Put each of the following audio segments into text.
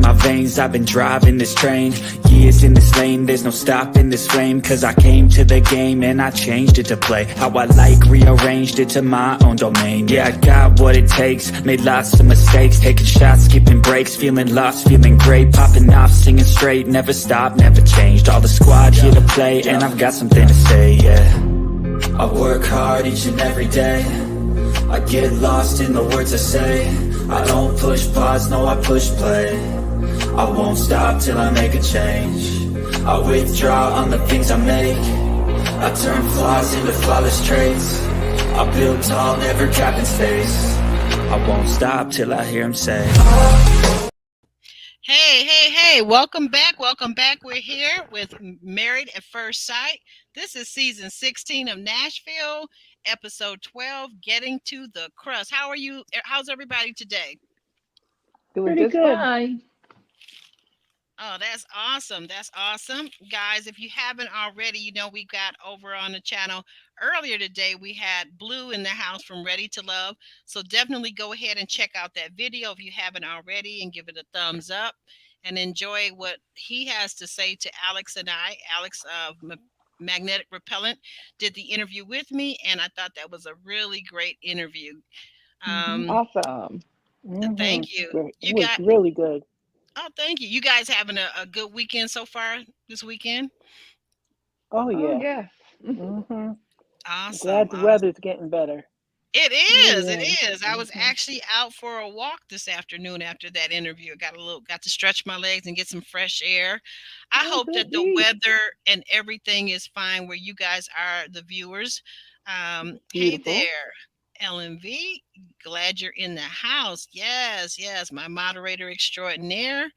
my veins, I've been driving this train. Years in this lane, there's no stopping this flame. Cause I came to the game and I changed it to play how I like, rearranged it to my own domain. Yeah, I got what it takes, made lots of mistakes, taking shots, skipping breaks, feeling lost, feeling great, popping off, singing straight, never stopped, never changed. All the squad here to play, and I've got something to say, yeah. I work hard each and every day, I get lost in the words I say. I don't push pause, no I push play. I won't stop till I make a change. I withdraw on the things I make. I turn flaws into flawless traits. I build tall, never capping space. I won't stop till I hear him say, Hey, welcome back. We're here with Married at First Sight. This is season 16 of Nashville, episode 12, Getting to the Crust. How are you? How's everybody today? Doing Pretty just good. fine. Oh, that's awesome. That's awesome. Guys, if you haven't already, you know, we got over on the channel earlier today, we had Blue in the house from Ready to Love. So definitely go ahead and check out that video if you haven't already and give it a thumbs up and enjoy what he has to say to Alex and I. Alex of Magnetic Repellent did the interview with me, and I thought that was a really great interview. Awesome. Thank you. It You was got, really good. oh, thank you. You guys having a good weekend so far this weekend? Oh Oh, yeah. yes. hmm Awesome. Glad the weather's getting better. It is. It Yeah. is. I was actually out for a walk this afternoon after that interview. Got to stretch my legs and get some fresh air. I Oh, hope good that the grief. weather and everything is fine where you guys are, the viewers. Hey Beautiful. there, LMV. Glad you're in the house. Yes, my moderator extraordinaire.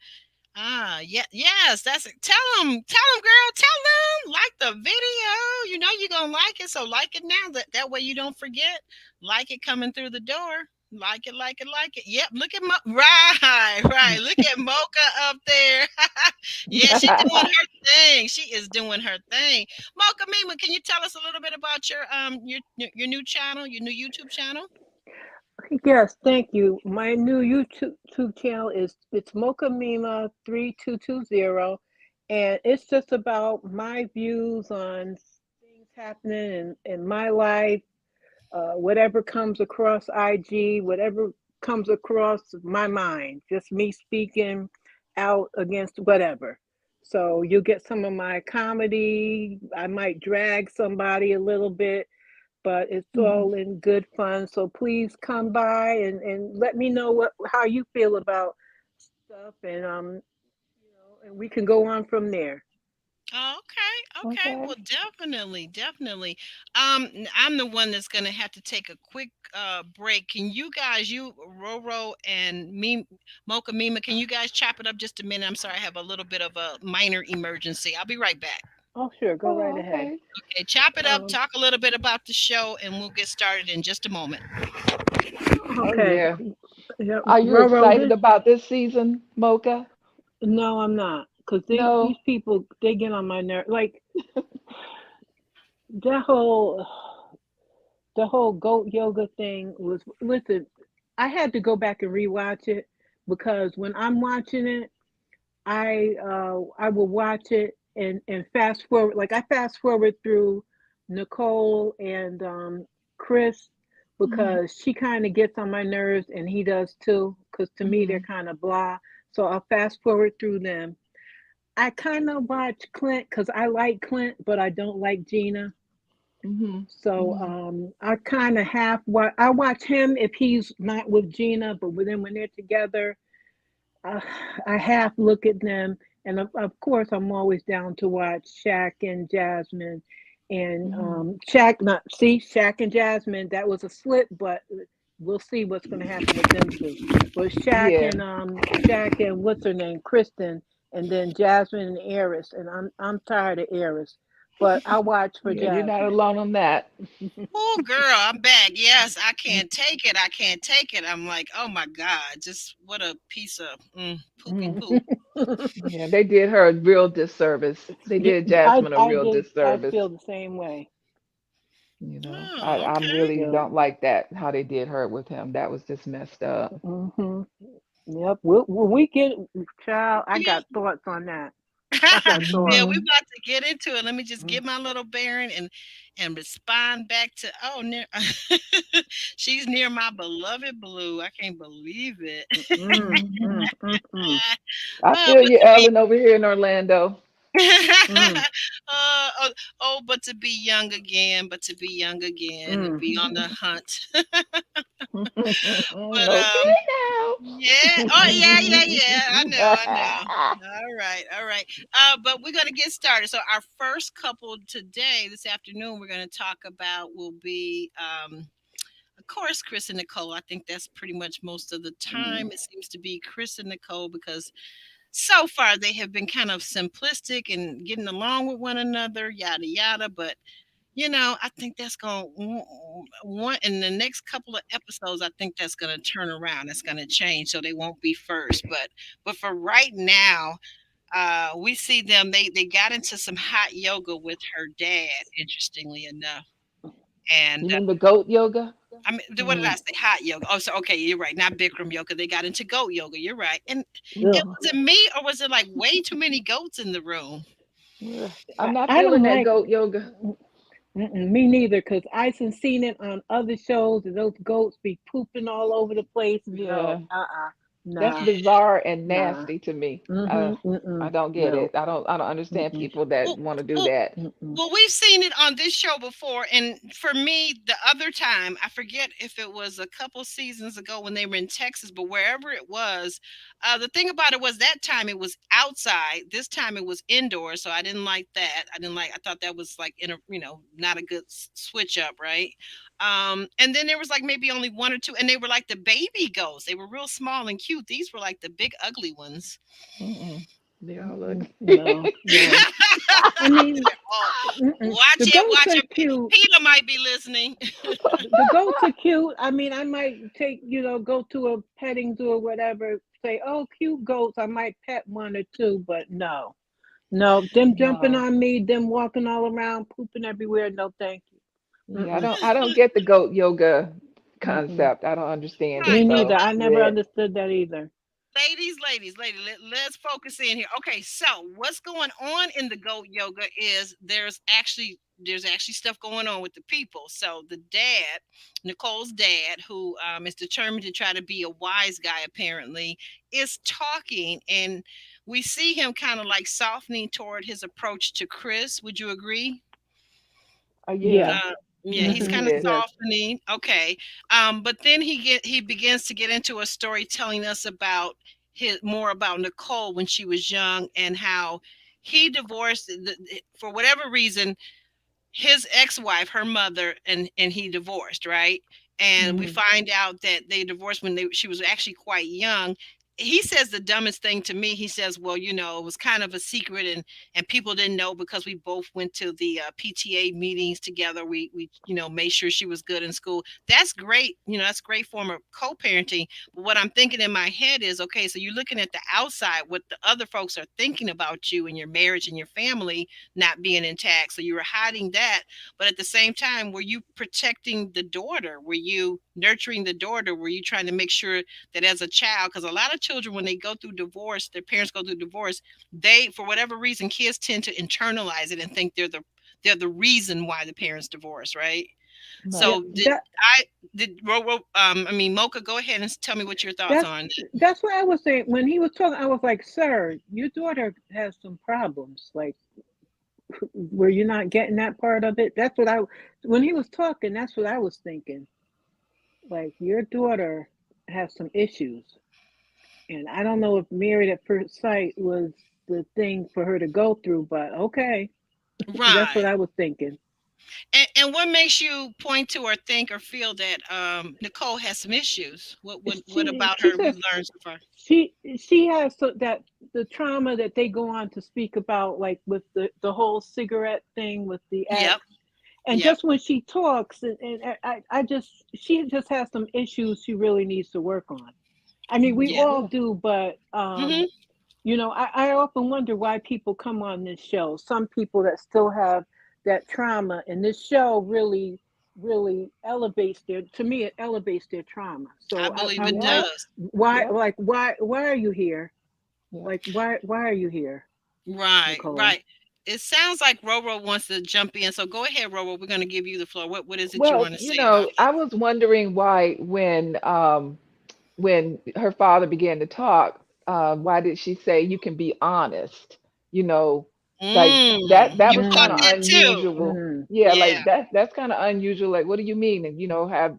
Yeah, yes, that's it. Tell them, girl, tell them, like the video. You know you're gonna like it, so like it now. That way you don't forget. Like it coming through the door. Like it, like it, like it. Yep, look at right. Look at Mocha up there. Yeah, she doing her thing. She is doing her thing. Mocha Mima, can you tell us a little bit about your new channel, your new YouTube channel? Yes, thank you. My new YouTube channel is it's Mocha Mima 3220, and it's just about my views on things happening in my life, whatever comes across IG, whatever comes across my mind, just me speaking out against whatever. So you'll get some of my comedy. I might drag somebody a little bit, but it's Mhm. all in good fun. So please come by and let me know how you feel about stuff, and and we can go on from there. Oh, okay. Okay. Well, definitely. I'm the one that's gonna have to take a quick break. Can you guys, you Roro and me, Mocha Mima, can you guys chop it up just a minute? I'm sorry, I have a little bit of a minor emergency. I'll be right back. Oh, sure, go right Oh, ahead. okay. Okay, chop it up, Um, talk a little bit about the show, and we'll get started in just a moment. Oh, okay, yeah. yeah, Are you Roro, excited this about this season, Mocha? no, I'm not, because these No. people they get on my nerve. Like that whole the whole goat yoga thing was. Listen, I had to go back and rewatch it because when I'm watching it, I will watch it and fast forward. Like I fast forward through Nicole and Chris Mhm. because she kind of gets on my nerves and he does too. Because to me they're Mhm. kind of blah. So I'll fast forward through them. I kind of watch Clint because I like Clint, but I don't like Gina. Mhm. So Mhm. I kind of I watch him if he's not with Gina, but when they're together, uh, I half look at them, and of course, I'm always down to watch Shaq and Jasmine, and Mhm. Shaq and Jasmine. That was a slip, but we'll see what's going to happen with them two. But Yeah. Shaq and what's her name, Kristen, and then Jasmine and Eris, and I'm tired of Eris, but I watch for Yeah, you're not Jasmine. alone on that. Oh, girl, I'm back. Yes, I can't take it. I can't take it. I'm like, oh my God, just what a piece of poopy Mhm. poop. Yeah, they did her a real disservice. They Yeah, did Jasmine a real I disservice. feel the same way. I Oh, okay. really Yeah. don't like that how they did her with him. That was just messed up. hmm Yep. When we get, child, I Yeah. got thoughts on that. I got Yeah, thoughts. we Mhm. about to get into it. Let me just Mm, get my little bearing and respond back to near she's near my beloved blue. I can't believe it. mm, Mhm. mm, mm, mm, I Oh, feel but you, to be Ellen, over here in Orlando. mm, oh, but to be young again, but to be young again and mm. be on the hunt. But Okay yeah. Oh, yeah, yeah, yeah. I know, I know. All right. But we're gonna get started. So our first couple today, this afternoon, we're gonna talk about will be, of course, Chris and Nicole. I think that's pretty much most of the time. now. It seems to be Chris and Nicole because so far they have been kind of simplistic and getting along with one another, yada yada. But I think that's going to one in the next couple of episodes. I think that's going to turn around. It's going to change, so they won't be first. But for right now, we see them. They got into some hot yoga with her dad. Interestingly enough, and You mean the goat yoga? I mean, what did I Mm. say? Hot yoga. Oh, so okay, you're right. Not Bikram yoga. They got into goat yoga. You're right. And it Ugh. was it me or was it like way too many goats in the room? Ugh. I'm not I feeling don't that like. goat yoga. Me neither, because I done seen it on other shows, and those goats be pooping all over the place. No, Yeah, that's nah, bizarre and nah. nasty to me. I Mm-mm, don't get no, it. I don't understand mm-mm, people that Well, want to do well, that. mm-mm. well, we've seen it on this show before, and for me, the other time, I forget if it was a couple seasons ago when they were in Texas, but wherever it was, the thing about it was that time it was outside. This time it was indoors, so I didn't like that. I didn't like. I thought that was like not a good switch up, right? And then there was like maybe only one or two, and they were like the baby ghosts. They were real small and cute. These were like the big ugly ones. Mm-mm. They all Mm-mm, ugly. no, no. I mean, Oh, the watch it, goats watch are it. cute. Peter might be listening. The goats are cute. I mean, I might take, go to a petting zoo or whatever, say, oh, cute goats. I might pet one or two, but no. No, them jumping No. on me, them walking all around, pooping everywhere. No, thank you. Yeah, I Mm-mm, don't I don't get the goat yoga mm-mm. concept. I don't understand All it. Me right, neither. So I never yeah. understood that either. ladies, let's focus in here. Okay, so what's going on in the goat yoga is there's actually stuff going on with the people. So the dad, Nicole's dad, who is determined to try to be a wise guy, apparently, is talking, and we see him kind of like softening toward his approach to Chris. Would you agree? Yeah. Yeah. Uh, yeah, he's Yes, Mm-hmm. he kind of is. Yes. softening. Okay, but then he begins to get into a story telling us about his more about Nicole when she was young and how he divorced for whatever reason his ex-wife, her mother, and he divorced, right? And we Mm-hmm. find out that they divorced when she was actually quite young. He says the dumbest thing to me. He says, "Well, it was kind of a secret, and people didn't know because we both went to the PTA meetings together. We made sure she was good in school. That's great. That's a great form of co-parenting. But what I'm thinking in my head is, okay, so you're looking at the outside, what the other folks are thinking about you and your marriage and your family not being intact. So you were hiding that, but at the same time, were you protecting the daughter? Were you nurturing the daughter? Were you trying to make sure that as a child, because a lot of children, when they go through divorce, their parents go through divorce, they, for whatever reason, kids tend to internalize it and think they're the reason why the parents divorce, right? Yeah. Right. So That I mean, Mocha, go ahead and tell me what your thoughts that's on. that's what I was saying when he was talking. I was like, "Sir, your daughter has some problems. Like, were you not getting that part of it?" That's what I. When he was talking, that's what I was thinking. Like, your daughter has some issues, and I don't know if married at first sight was the thing for her to go through, but okay, that's what Right. I was thinking. And what makes you point to or think or feel that Nicole has some issues? What about She her we says learned so far? she has that the trauma that they go on to speak about, like with the whole cigarette thing with the ex, Yep. and Yep. just when she talks, and I just she just has some issues she really needs to work on. I mean, we Yeah. all Yeah. do, but Hmm. I often wonder why people come on this show. Some people that still have that trauma, and this show really really elevates their, to me it elevates their trauma. I So believe it I'm Yeah. like, does. why, Yep. like why are you here? Yeah. Like why are you here, Right, Nicole? right. It sounds like Roro wants to jump in. So go ahead, Roro. We're going to give you the floor. What is it you Well, want to say about I was wondering why when her father began to talk, why did she say you can be honest? You know, like that You was caught kind of Mm, that too. unusual. mm, Yeah, Yeah. like that's kind of unusual. Like, what do you mean? And have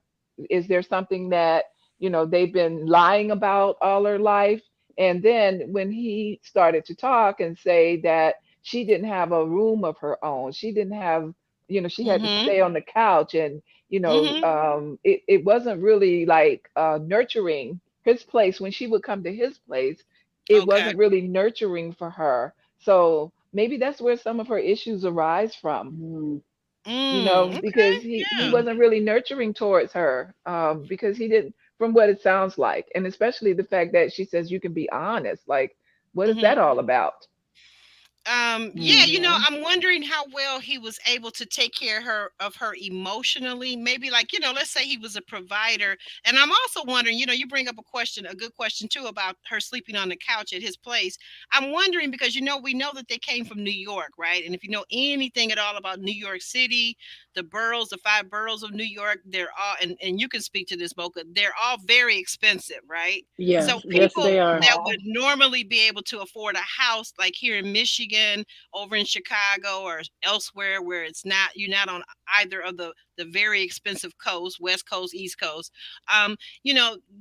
is there something that they've been lying about all her life? And then when he started to talk and say that she didn't have a room of her own, she didn't have, she had to Mhm. stay on the couch, and Mhm. it wasn't really like nurturing his place. When she would come to his place, it Okay. wasn't really nurturing for her. So maybe that's where some of her issues arise from, mm. because Okay. he Yeah. Mm. wasn't really nurturing towards her, because he didn't, from what it sounds like. And especially the fact that she says you can be honest, like, what is that Mhm. all about? Yeah, Mm. You I'm wondering how well he was able to take care of her emotionally. Maybe like, let's say he was a provider. And I'm also wondering, you bring up a good question too about her sleeping on the couch at his place. I'm wondering because we know that they came from New York, right? And if you know anything at all about New York City, the boroughs, the five boroughs of New York, they're all and you can speak to this, Mocha, they're all very expensive, right? So Yes, yes people they very are. that would small. normally be able to afford a house like here in Michigan, over in Chicago or elsewhere where you're not on either of the very expensive coasts, West Coast, East Coast.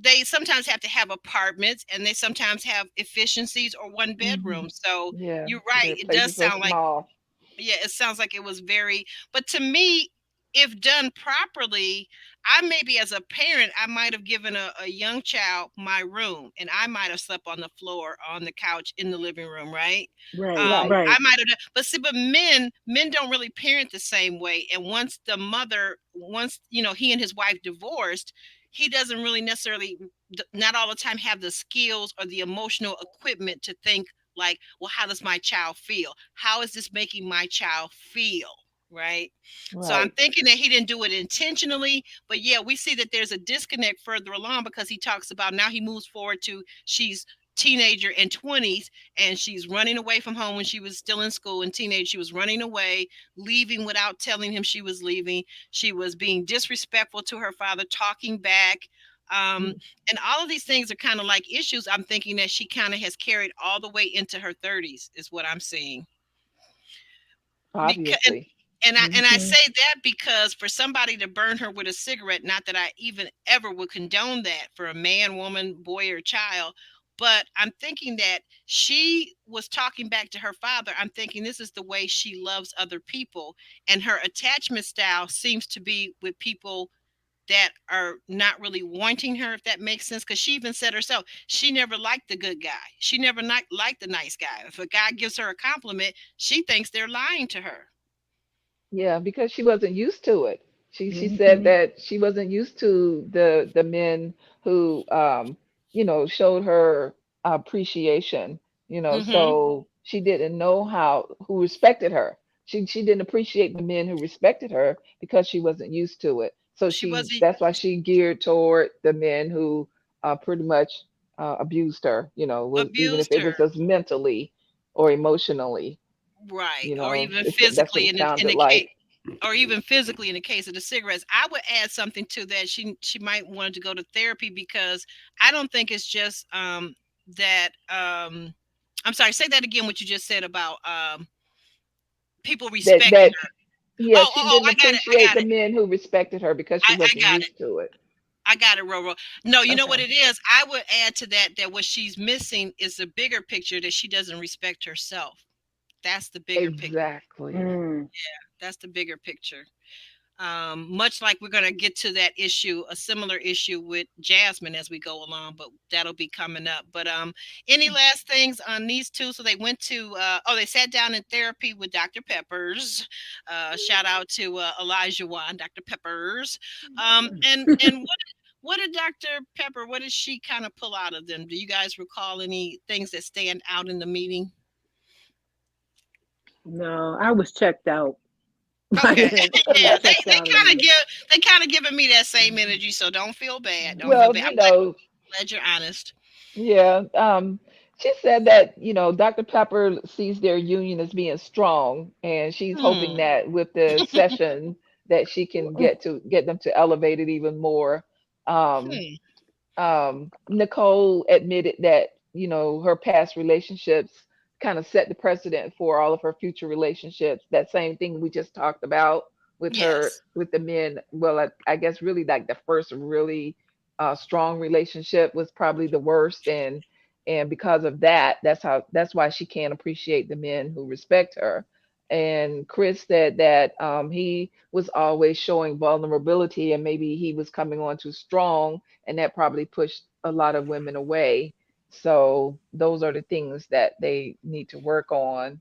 They sometimes have to have apartments and they sometimes have efficiencies or one Hmm. bedroom. So Yeah, you're right. their It does places are sound like small. yeah, it sounds like it was very, but to me, if done properly, I maybe as a parent, I might have given a young child my room and I might have slept on the floor, on the couch, in the living room, right? Right, Right. I right. might have, but see, but men don't really parent the same way. And once he and his wife divorced, he doesn't really necessarily, not all the time, have the skills or the emotional equipment to think like, well, how does my child feel? How is this making my child feel? Right. So I'm Right. thinking that he didn't do it intentionally, but yeah, we see that there's a disconnect further along because he talks about now he moves forward to she's teenager and 20s and she's running away from home when she was still in school and teenage. She was running away, leaving without telling him she was leaving. She was being disrespectful to her father, talking back. Um, Mm. and all of these things are kind of like issues. I'm thinking that she kind of has carried all the way into her 30s, is what I'm seeing. Because Obviously. and I Hmm. say that because for somebody to burn her with a cigarette, not that I even ever would condone that for a man, woman, boy, or child, but I'm thinking that she was talking back to her father. I'm thinking this is the way she loves other people, and her attachment style seems to be with people that are not really wanting her, if that makes sense. Because she even said herself, she never liked the good guy. She never liked the nice guy. If a guy gives her a compliment, she thinks they're lying to her. Yeah, because she wasn't used to it. She said Hmm. that she wasn't used to the men who showed her appreciation, Hmm. so she didn't know how who respected her. She didn't appreciate the men who respected her because she wasn't used to it. So She wasn't that's why she geared toward the men who pretty much abused her, was even if abused it her, was just mentally or emotionally, right, or even that's what physically it in sounded the case, like. or even physically in the case of the cigarettes. I would add something to that. She might want to go to therapy because I don't think it's just that I'm sorry, say that again what you just said about people that respecting that her. yeah, Oh, she oh, oh, didn't I got it. I appreciate got the it. men who respected her because she I wasn't got it. used to it. I got it, Roro. No, you know what Okay. it is? I would add to that that what she's missing is the bigger picture that she doesn't respect herself. That's the bigger picture. Exactly. Mm. That's the bigger picture. Much like we're going to get to that issue, a similar issue with Jasmine as we go along, but that'll be coming up. But any last things on these two? So they went to, they sat down in therapy with Dr. Peppers. Shout out to Elijah Wan, Dr. Peppers. And what did Dr. Pepper? What did she kind of pull out of them? Do you guys recall any things that stand out in the meeting? No, I was checked out. Okay. Yeah, Unless I sounded nice. they kind of giving me that same energy, so don't feel bad. Don't feel Well, bad. you know, Glad you're honest. yeah. She said that, Dr. Pepper sees their union as being strong, and she's hoping Hmm. that with the session that she can get them to elevate it even more. Um, Hmm. Nicole admitted that, her past relationships kind of set the precedent for all of her future relationships. That same thing we just talked about with her, Yes. with the men. Well, I guess really like the first really strong relationship was probably the worst. And because of that, that's why she can't appreciate the men who respect her. And Chris said that he was always showing vulnerability, and maybe he was coming on too strong, and that probably pushed a lot of women away. So those are the things that they need to work on.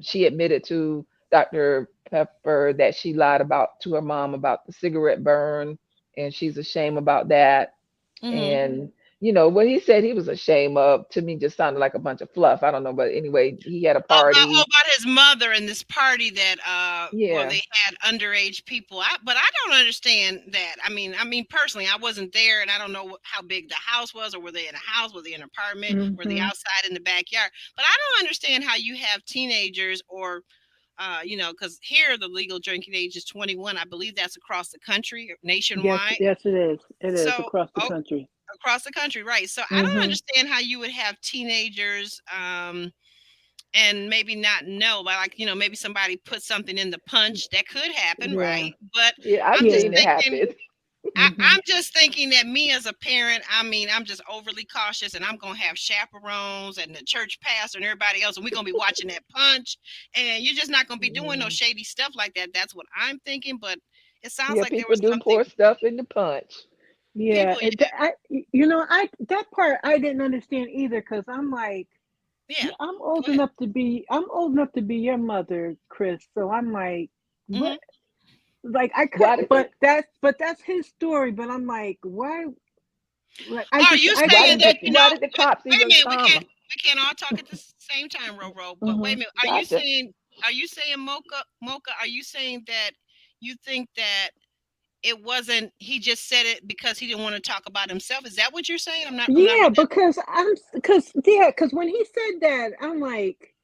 She admitted to Dr. Pepper that she lied about to her mom about the cigarette burn, and she's ashamed about that. Hmm. And what he said he was ashamed of, to me, just sounded like a bunch of fluff. I don't know, but anyway, he had a party. About his mother and this party that well Yeah. they had underage people. But I don't understand that. I mean personally, I wasn't there and I don't know how big the house was, or were they in a house, were they in an apartment, were they Hmm. outside in the backyard? But I don't understand how you have teenagers or because here the legal drinking age is 21. I believe that's across the country, Yes, nationwide. yes, it is. It is So, across the oh, country. across the country, right? So I don't Hmm. understand how you would have teenagers and maybe not know, but like maybe somebody put something in the punch that could happen, Yeah, right? But Yeah, I've I'm just seen yeah. it thinking. happen. Hmm. I'm just thinking that me as a parent, I mean, I'm just overly cautious, and I'm gonna have chaperones and the church pastor and everybody else, and we're gonna be watching that punch, and you're just not gonna be doing no Yeah. shady stuff like that. That's what I'm thinking, but it sounds Yeah, like there people was do something. pour stuff in the punch. Yeah, People, yeah, I that part I didn't understand either because I'm like, yeah. yeah, Go ahead. I'm old enough to be your mother, Chris. So I'm like, what? Hmm. Like I could, Why did the but that's his story. But I'm like, why? Like Are you I why didn't saying did that the you understand. know? why did the cops Wait a even minute, come? we can't all talk at the same time, Roro. But wait Hmm. a minute, Gotcha. are you saying Mocha? Are you saying that you think that it wasn't he just said it because he didn't want to talk about himself? Is that what you're saying? I'm not Yeah, really. because when he said that, I'm like,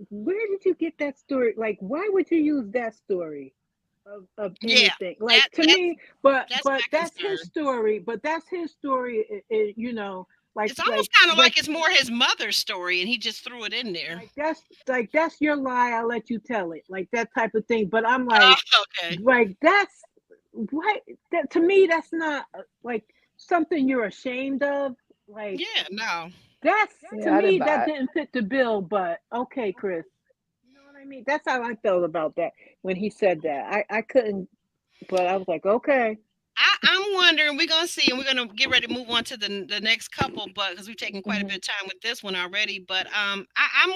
where did you get that story? Like, why would you use that story of Yeah, anything? Like to that's me, that's but my that's his concern. story. But that's his story. It's almost kind of like it's more his mother's story, and he just threw it in there. like that's your lie. I'll let you tell it. Like that type of thing. But I'm Oh, okay. like that's what that to me. That's not like something you're ashamed of. Like Yeah, no. that's to Yeah, I didn't me that buy it. didn't fit the bill. But okay, Chris. You know what I mean? That's how I felt about that when he said that. I couldn't, but I was like, okay. I'm wondering. We're gonna see, and we're gonna get ready to move on to the next couple, but because we've taken quite a Hmm. bit of time with this one already. But I'm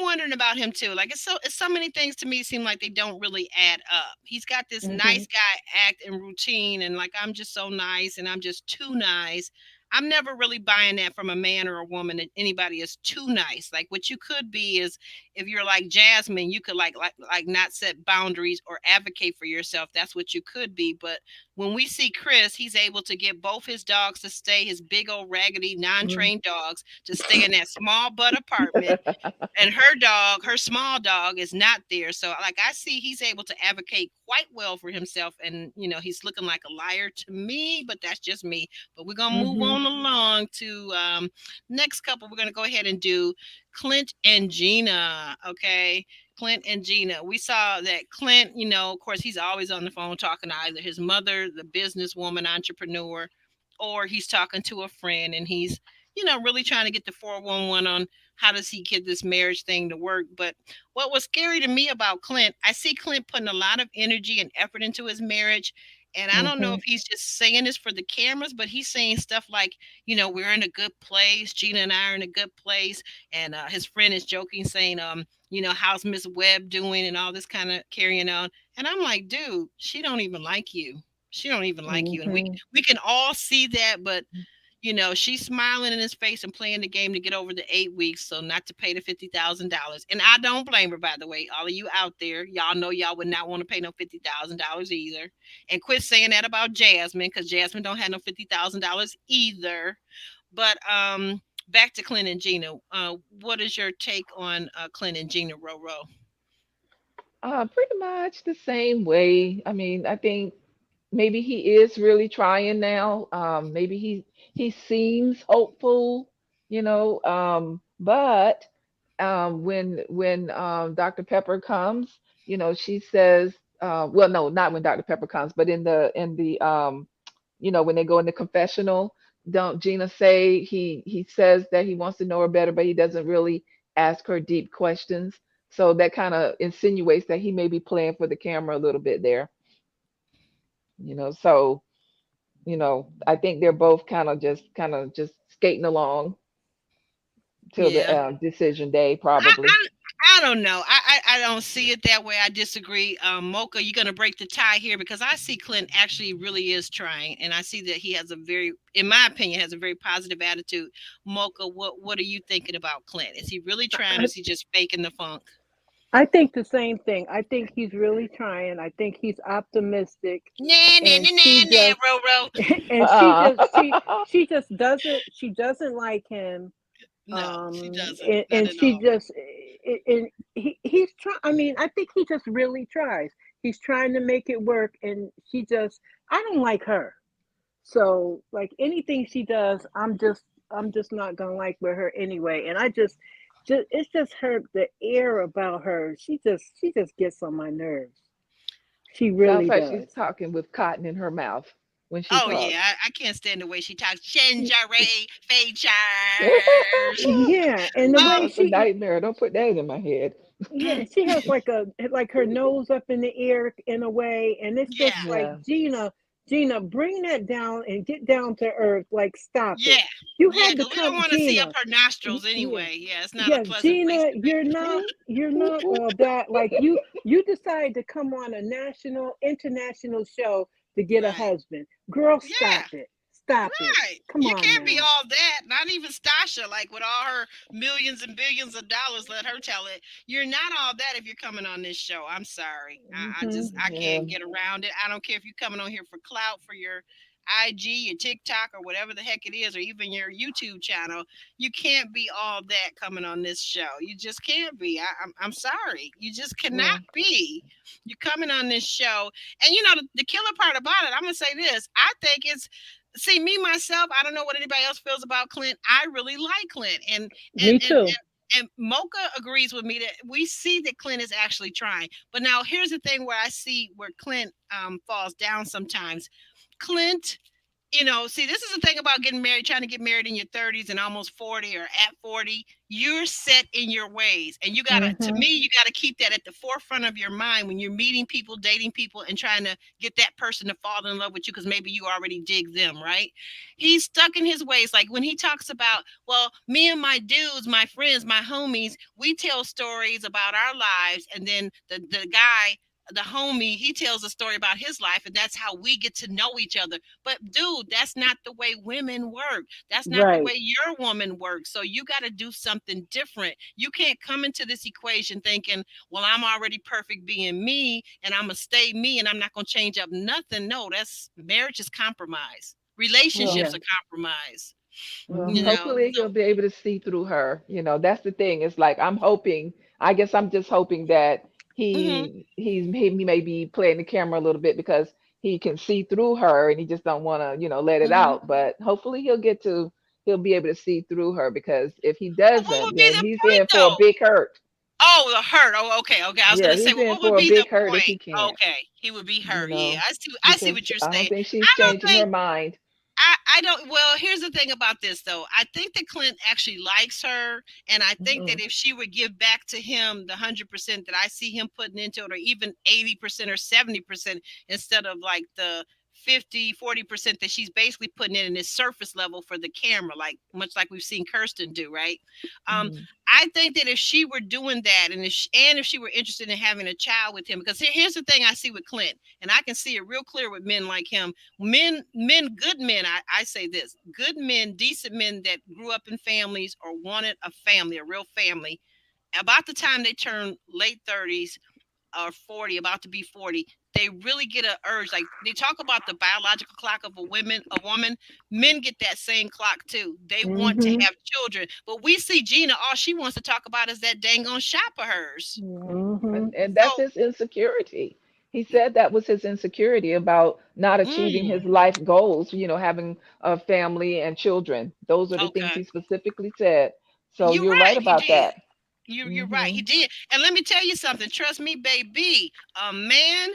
wondering about him too. Like it's so many things to me seem like they don't really add up. He's got this Hmm. nice guy act and routine, and like I'm just so nice, and I'm just too nice. I'm never really buying that from a man or a woman that anybody is too nice. Like what you could be is if you're like Jasmine, you could like not set boundaries or advocate for yourself. That's what you could be. But when we see Chris, he's able to get both his dogs to stay, his big old raggedy non-trained dogs to stay in that small butt apartment, and her small dog is not there. So like I see he's able to advocate quite well for himself, and he's looking like a liar to me, but that's just me. But we're gonna move Hmm. on along to next couple. We're gonna go ahead and do Clint and Gina. Okay. Clint and Gina. We saw that Clint, of course, he's always on the phone talking to either his mother, the businesswoman entrepreneur, or he's talking to a friend, and he's really trying to get the 411 on how does he get this marriage thing to work. But what was scary to me about Clint, I see Clint putting a lot of energy and effort into his marriage. And I don't know Hmm. if he's just saying this for the cameras, but he's saying stuff like, we're in a good place. Gina and I are in a good place. And his friend is joking, saying, how's Miss Webb doing and all this kind of carrying on. And I'm like, dude, she don't even like you. She don't even like you. And we Hmm. we can all see that, but She's smiling in his face and playing the game to get over the 8 weeks, so not to pay the $50,000. And I don't blame her, by the way. All of you out there, y'all know y'all would not want to pay no $50,000 either. And quit saying that about Jasmine, because Jasmine don't have no $50,000 either. But back to Clint and Gina. What is your take on Clint and Gina, Roro? Pretty much the same way. I mean, I think maybe he is really trying now. Maybe he seems hopeful, but when Dr. Pepper comes, she says, well, no, not when Dr. Pepper comes, but in the when they go in the confessional, don't Gina say he says that he wants to know her better, but he doesn't really ask her deep questions. So that kind of insinuates that he may be playing for the camera a little bit there, So I think they're both kind of just skating along till the Yeah. decision day, I, probably. I don't know. I don't see it that way. I disagree. Mocha, you're gonna break the tie here because I see Clint actually really is trying, and I see that he has a very, in my opinion, has a very positive attitude. Mocha, what are you thinking about Clint? Is he really trying, or I, is he just faking the funk? I think the same thing. I think he's really trying. I think he's optimistic, Nah, nah, and nah, nah, she nah, just Roro. and Uh, she just doesn't like him. No, she doesn't. Not And at she all. just and he's trying. I mean, I think he just really tries. He's trying to make it work, and she just I don't like her. So like anything she does, I'm just not gonna like with her anyway. And I just it's just her the air about her. She just gets on my nerves. She sounds really like she's does. talking with cotton in her mouth when she Oh talks. yeah, I can't stand the way she talks. Gingery features. Yeah, and the Ooh, way that's a she nightmare. Don't put that in my head. yeah, she has like her nose up in the air in a way, and it's Yeah, just like Yeah. Gina, bring that down and get down to earth. Like, stop yeah, it. You yeah. had to Because we don't come, want to see up Gina. her nostrils Yeah, anyway. Yeah, it's not a yeah, pleasant place Gina, to be. you're not all that. Like you decide to come on a national, international show to get a Right. husband. Girl, Yeah. stop it. Stop it. Right. Come You on can't be now. all that. Not even Stasha, like with all her millions and billions of dollars, let her tell it. You're not all that if you're coming on this show. I'm sorry. I Hmm. just I Yeah. can't get around it. I don't care if you're coming on here for clout for your IG, your TikTok, or whatever the heck it is, or even your YouTube channel. You can't be all that coming on this show. You just can't be. I'm sorry. You just cannot Yeah. be. You're coming on this show. And the killer part about it, I'm gonna say this. I think it's see me myself. I don't know what anybody else feels about Clint. I really like Clint, and Me and too. and Mocha agrees with me that we see that Clint is actually trying. But now here's the thing where I see where Clint falls down sometimes. Clint, see, this is the thing about getting married, trying to get married in your 30s and almost 40 or at 40. You're set in your ways. And to Hmm. me, you got to keep that at the forefront of your mind when you're meeting people, dating people, and trying to get that person to fall in love with you because maybe you already dig them, right? He's stuck in his ways. Like when he talks about, well, me and my dudes, my friends, my homies, we tell stories about our lives. And then the guy, the homie, he tells a story about his life, and that's how we get to know each other. But dude, that's not the way women work. That's not the Right. way your woman works. So you got to do something different. You can't come into this equation thinking, well, I'm already perfect being me and I'm going to stay me and I'm not going to change up nothing. No, that's marriage is compromise. Well, Relationships Yeah. are compromise. well, You Hmm. know, hopefully so he'll be able to see through her. That's the thing. It's like I'm hoping, I guess I'm just hoping that mhm, he may be playing the camera a little bit because he can see through her and he just don't want to, let it mhm. out. But hopefully he'll be able to see through her because if he But what doesn't, would be then the he's point in for a though? big hurt. Oh, the hurt. Oh, okay, okay. I was Yeah, gonna say, he's well, in what would for a be the big hurt if he point? can't, Okay, he would be you hurt. Yeah, know, I see because what you're I don't saying. think she's I don't changing her think mind. I don't. Well, here's the thing about this though. I think that Clint actually likes her, and I think that Mm-mm. if she would give back to him the 100% that I see him putting into it, or even 80% or 70%, instead of like the 50-40% that she's basically putting in this surface level for the camera, like much like we've seen Kirsten do, right? um Mhm. I think that if she were doing that, and if she were interested in having a child with him, because here's the thing I see with Clint, and I can see it real clear with men like him. Good men, I say this, good men, decent men that grew up in families or wanted a family, a real family, about the time they turn late 30s or 40, about to be 40, they really get a urge. Like they talk about the biological clock of a woman. Men get that same clock too. They want to Mhm. have children. But we see Gina, all she wants to talk about is that dang on shop of hers. Yeah. Mhm. And that's So, his insecurity. He said that was his insecurity about not achieving mm, his life goals, having a family and children. Those are the things okay. he specifically said. So You're you're right right, he about did. that. You're right, Hmm. he did. And let me tell you something. Trust me, baby. A man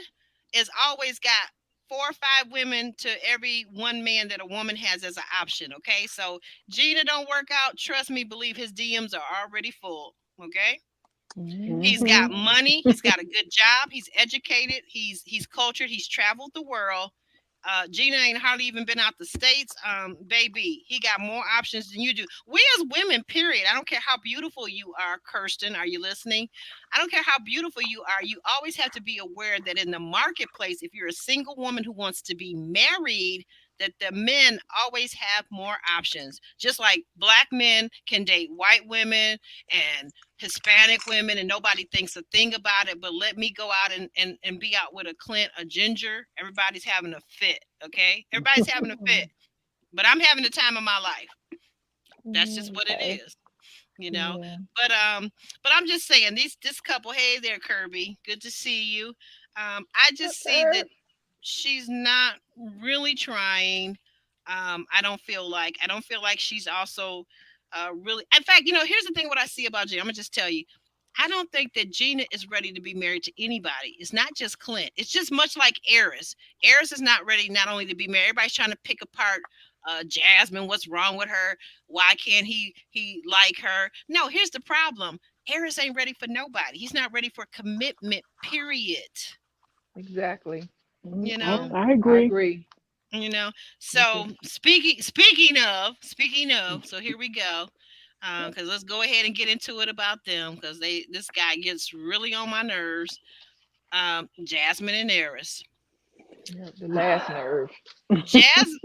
is always got 4 or 5 women to every one man that a woman has as an option. Okay, so Gina don't work out. Trust me, believe his DMs are already full. Okay, Hmm. he's got Mhm. money. He's got a good job. He's educated. He's cultured. He's traveled the world. Gina ain't hardly even been out the states. Baby, he got more options than you do. We as women, period. I don't care how beautiful you are, Kirsten. Are you listening? I don't care how beautiful you are. You always have to be aware that in the marketplace, if you're a single woman who wants to be married, that the men always have more options. Just like black men can date white women and Hispanic women, and nobody thinks a thing about it. But let me go out and be out with a Clint, a Ginger. Everybody's having a fit. Okay, everybody's having a fit, but I'm having the time of my life. That's just what it Okay. is, you know. Yeah. But but I'm just saying, this couple. Hey there, Kirby. Good to see you. I Yep, just see that Herb. she's not really trying. I don't feel like she's also really. In fact, here's the thing. What I see about Gina, I'm gonna just tell you. I don't think that Gina is ready to be married to anybody. It's not just Clint. It's just much like Eris. Eris is not ready not only to be married. Everybody's trying to pick apart Jasmine. What's wrong with her? Why can't he like her? No, here's the problem. Eris ain't ready for nobody. He's not ready for commitment. Period. Exactly. You I, know. Yeah, I I agree. agree. You know, It's so just speaking of, so here we go. yep, Because let's go ahead and get into it about them, because this guy gets really on my nerves. Jasmine and Eris. yep, the last nerve. Jazz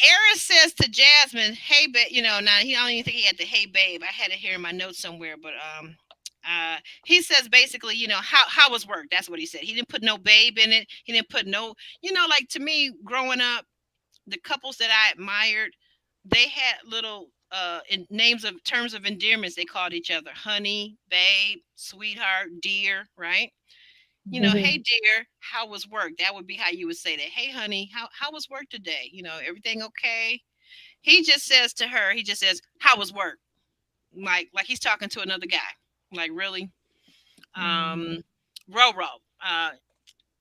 Eris says to Jasmine, "Hey, now he I don't even think he had the hey babe. I had it here in my notes somewhere, but he says basically, how was work? That's what he said. He didn't put no babe in it. He didn't put no, like to me growing up, the couples that I admired, they had little names of terms of endearments they called each other: honey, babe, sweetheart, dear, right? Hmm. Hey dear, how was work? That would be how you would say that. Hey honey, how was work today? Everything okay? He just says to her, he just says, how was work? Like he's talking to another guy. Like really? Hmm. Um Roro, uh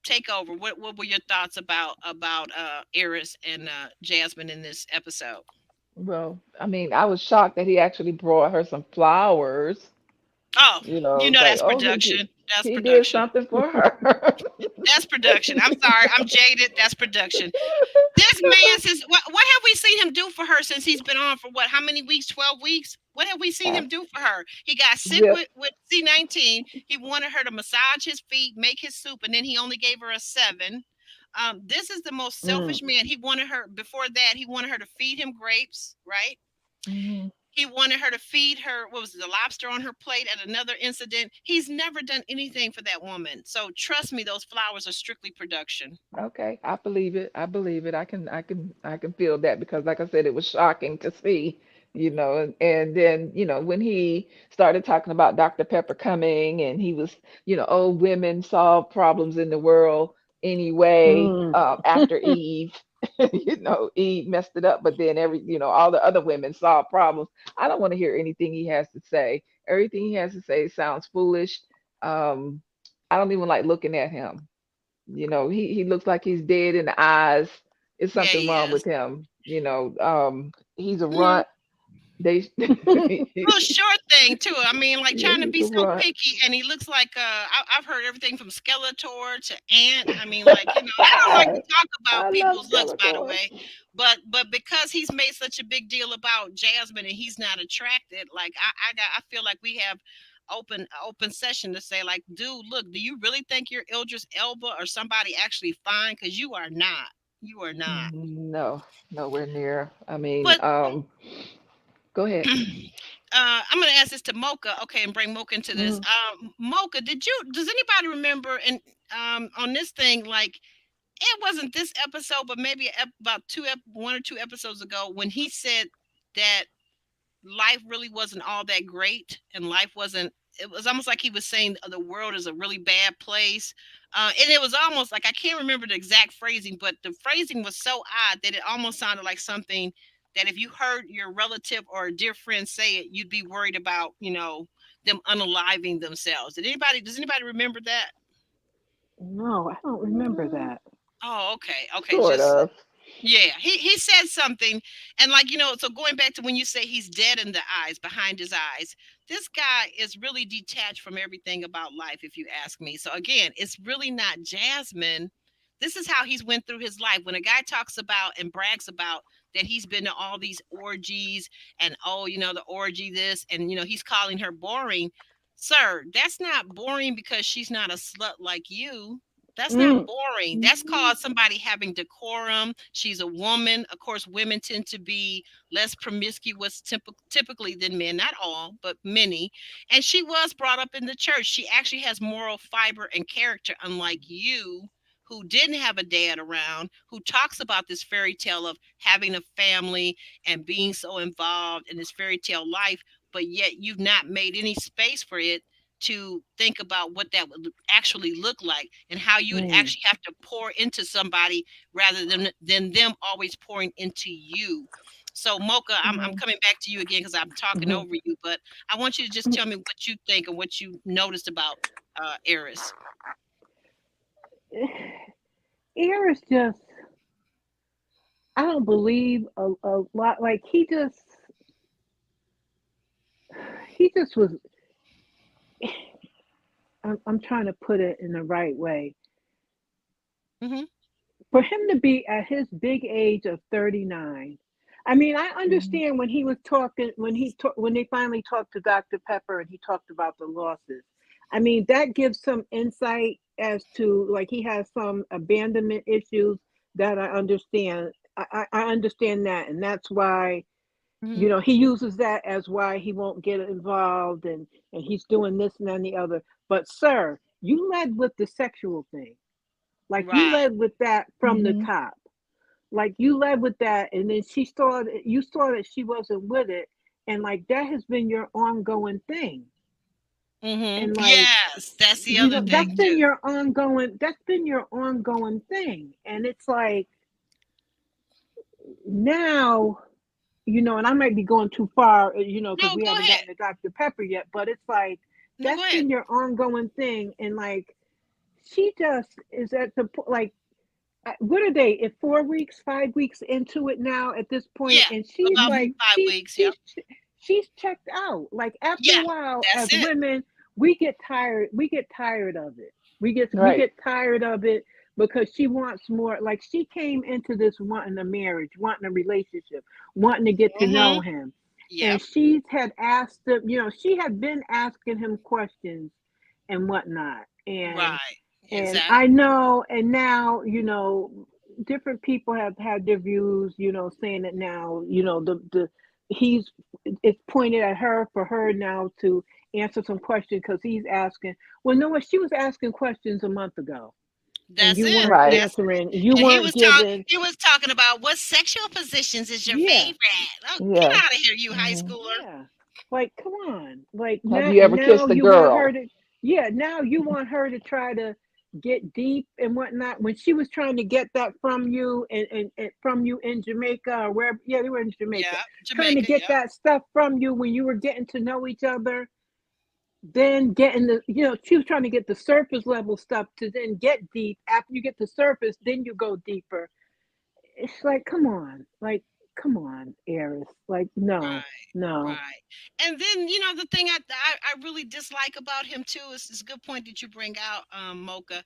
take over. What were your thoughts about Eris and Jasmine in this episode? Well, I mean, I was shocked that he actually brought her some flowers. Oh, It's like, that's oh, production. That's he did production. something for her. That's production. I'm sorry. I'm jaded. That's production. This man since what have we seen him do for her since he's been on for what? How many weeks? 12 weeks. What have we seen Uh, him do for her? He got sick Zip. with C19. He wanted her to massage his feet, make his soup, and then he only gave her a 7. This is the most Mm. selfish man. He wanted her before that. He wanted her to feed him grapes, right? Hmm. He wanted her to feed her, what was it, the lobster on her plate at another incident. He's never done anything for that woman. So trust me, those flowers are strictly production. Okay, I believe it. I believe it. I can feel that because, like I said, it was shocking to see, and then, when he started talking about Dr. Pepper coming, and he was, oh, women solve problems in the world anyway, Mm. after Eve, Eve messed it up, but then all the other women solve problems. I don't want to hear anything he has to say. Everything he has to say sounds foolish. Um, I don't even like looking at him. He looks like he's dead in the eyes. It's Yeah, something he wrong with is. him. He's a Mhm. runt. They Little short thing too. I mean, like yeah, trying to he be could so run. picky, and he looks like I've heard everything from Skeletor to Ant. I mean, like I don't like to talk about I love people's looks, by the Skeletor. way, but because he's made such a big deal about Jasmine and he's not attracted, like I feel like we have open session to say like, dude, look, do you really think you're Idris Elba or somebody actually fine? Because you are not. You are not. No, nowhere near. I mean, But go ahead. I'm going to ask this to Mocha, okay, and bring Mocha into this. Mm, Mocha, does anybody remember, and on this thing, like it wasn't this episode, but maybe about one or two episodes ago, when he said that life really wasn't all that great, and life wasn't. It was almost like he was saying the world is a really bad place, and it was almost like I can't remember the exact phrasing, but the phrasing was so odd that it almost sounded like something that if you heard your relative or a dear friend say it, you'd be worried about, them unaliving themselves. Does anybody remember that? No, I don't remember mm, that. Oh, okay, okay, sort just of. yeah, he said something, and like so going back to when you say he's dead in the eyes, behind his eyes, this guy is really detached from everything about life, if you ask me. So again, it's really not Jasmine. This is how he's went through his life. When a guy talks about and brags about that he's been to all these orgies and oh, the orgy this, and he's calling her boring. Sir, that's not boring because she's not a slut like you. That's not Mm, boring. That's mm, called somebody having decorum. She's a woman. Of course, women tend to be less promiscuous typically than men. Not all, but many. And she was brought up in the church. She actually has moral fiber and character, unlike you, who didn't have a dad around, who talks about this fairy tale of having a family and being so involved in this fairy tale life, but yet you've not made any space for it to think about what that would actually look like and how you would Mm, actually have to pour into somebody rather than them always pouring into you. So Mocha, I'm mhm, coming back to you again because I'm talking mhm. over you, but I want you to just tell me what you think and what you noticed about Eris. Air is just, I don't believe a lot. Like he just was. I'm trying to put it in the right way. Hmm. For him to be at his big age of 39. I mean, I mhm, understand when he was talking when they finally talked to Dr. Pepper and he talked about the losses. I mean, that gives some insight as to like he has some abandonment issues that I understand. I understand that, and that's why Hmm. he uses that as why he won't get involved, and he's doing this and that and the other. But sir, you led with the sexual thing. Like you Right. led with that from the mhm, top. Like you led with that, and then you saw that she wasn't with it, and like that has been your ongoing thing. Hmm. And like, Yes, that's the other thing too. that's been your ongoing thing. And it's like now, and I might be going too far, because No, we go haven't ahead. gotten to Dr. Pepper yet, but it's like No, go that's ahead. been your ongoing thing. And like she just is at the like what are they at 4 weeks 5 weeks into it now at this point, Yeah, and she's about like mhm, 5 weeks. Yep. she's checked out. Like after a Yeah, while, that's as it. women, we get tired of it. We right. get tired of it because she wants more. Like she came into this wanting a marriage, wanting a relationship, wanting to get to Hmm. know him. And Yep. she had asked him, she had been asking him questions and whatnot. Right. And Exactly. I know, and now, different people have had their views, saying that now, he's it's pointed at her for her now to answer some questions because he's asking. Well, no, what she was asking questions a month ago, and That's it. Right. That's answering. You and weren't giving. he was talking about what sexual positions is your Yeah, favorite. Oh, get Yes. out of here, you high Mhm. schooler. yeah. Like, come on. Like Have now, you and ever now kissed a you want her girl? to. Yeah, now you want her to try to get deep and whatnot. When she was trying to get that from you and from you in Jamaica or wherever. Yeah, they were in Jamaica. Yeah, Trying to Jamaica. get Yep. that stuff from you when you were getting to know each other. Then getting she was trying to get the surface level stuff to then get deep. After you get the surface, then you go deeper. It's like, come on, Eris. Like, no, Right. No. Right. And then, the thing I really dislike about him too is a good point that you bring out, Mocha.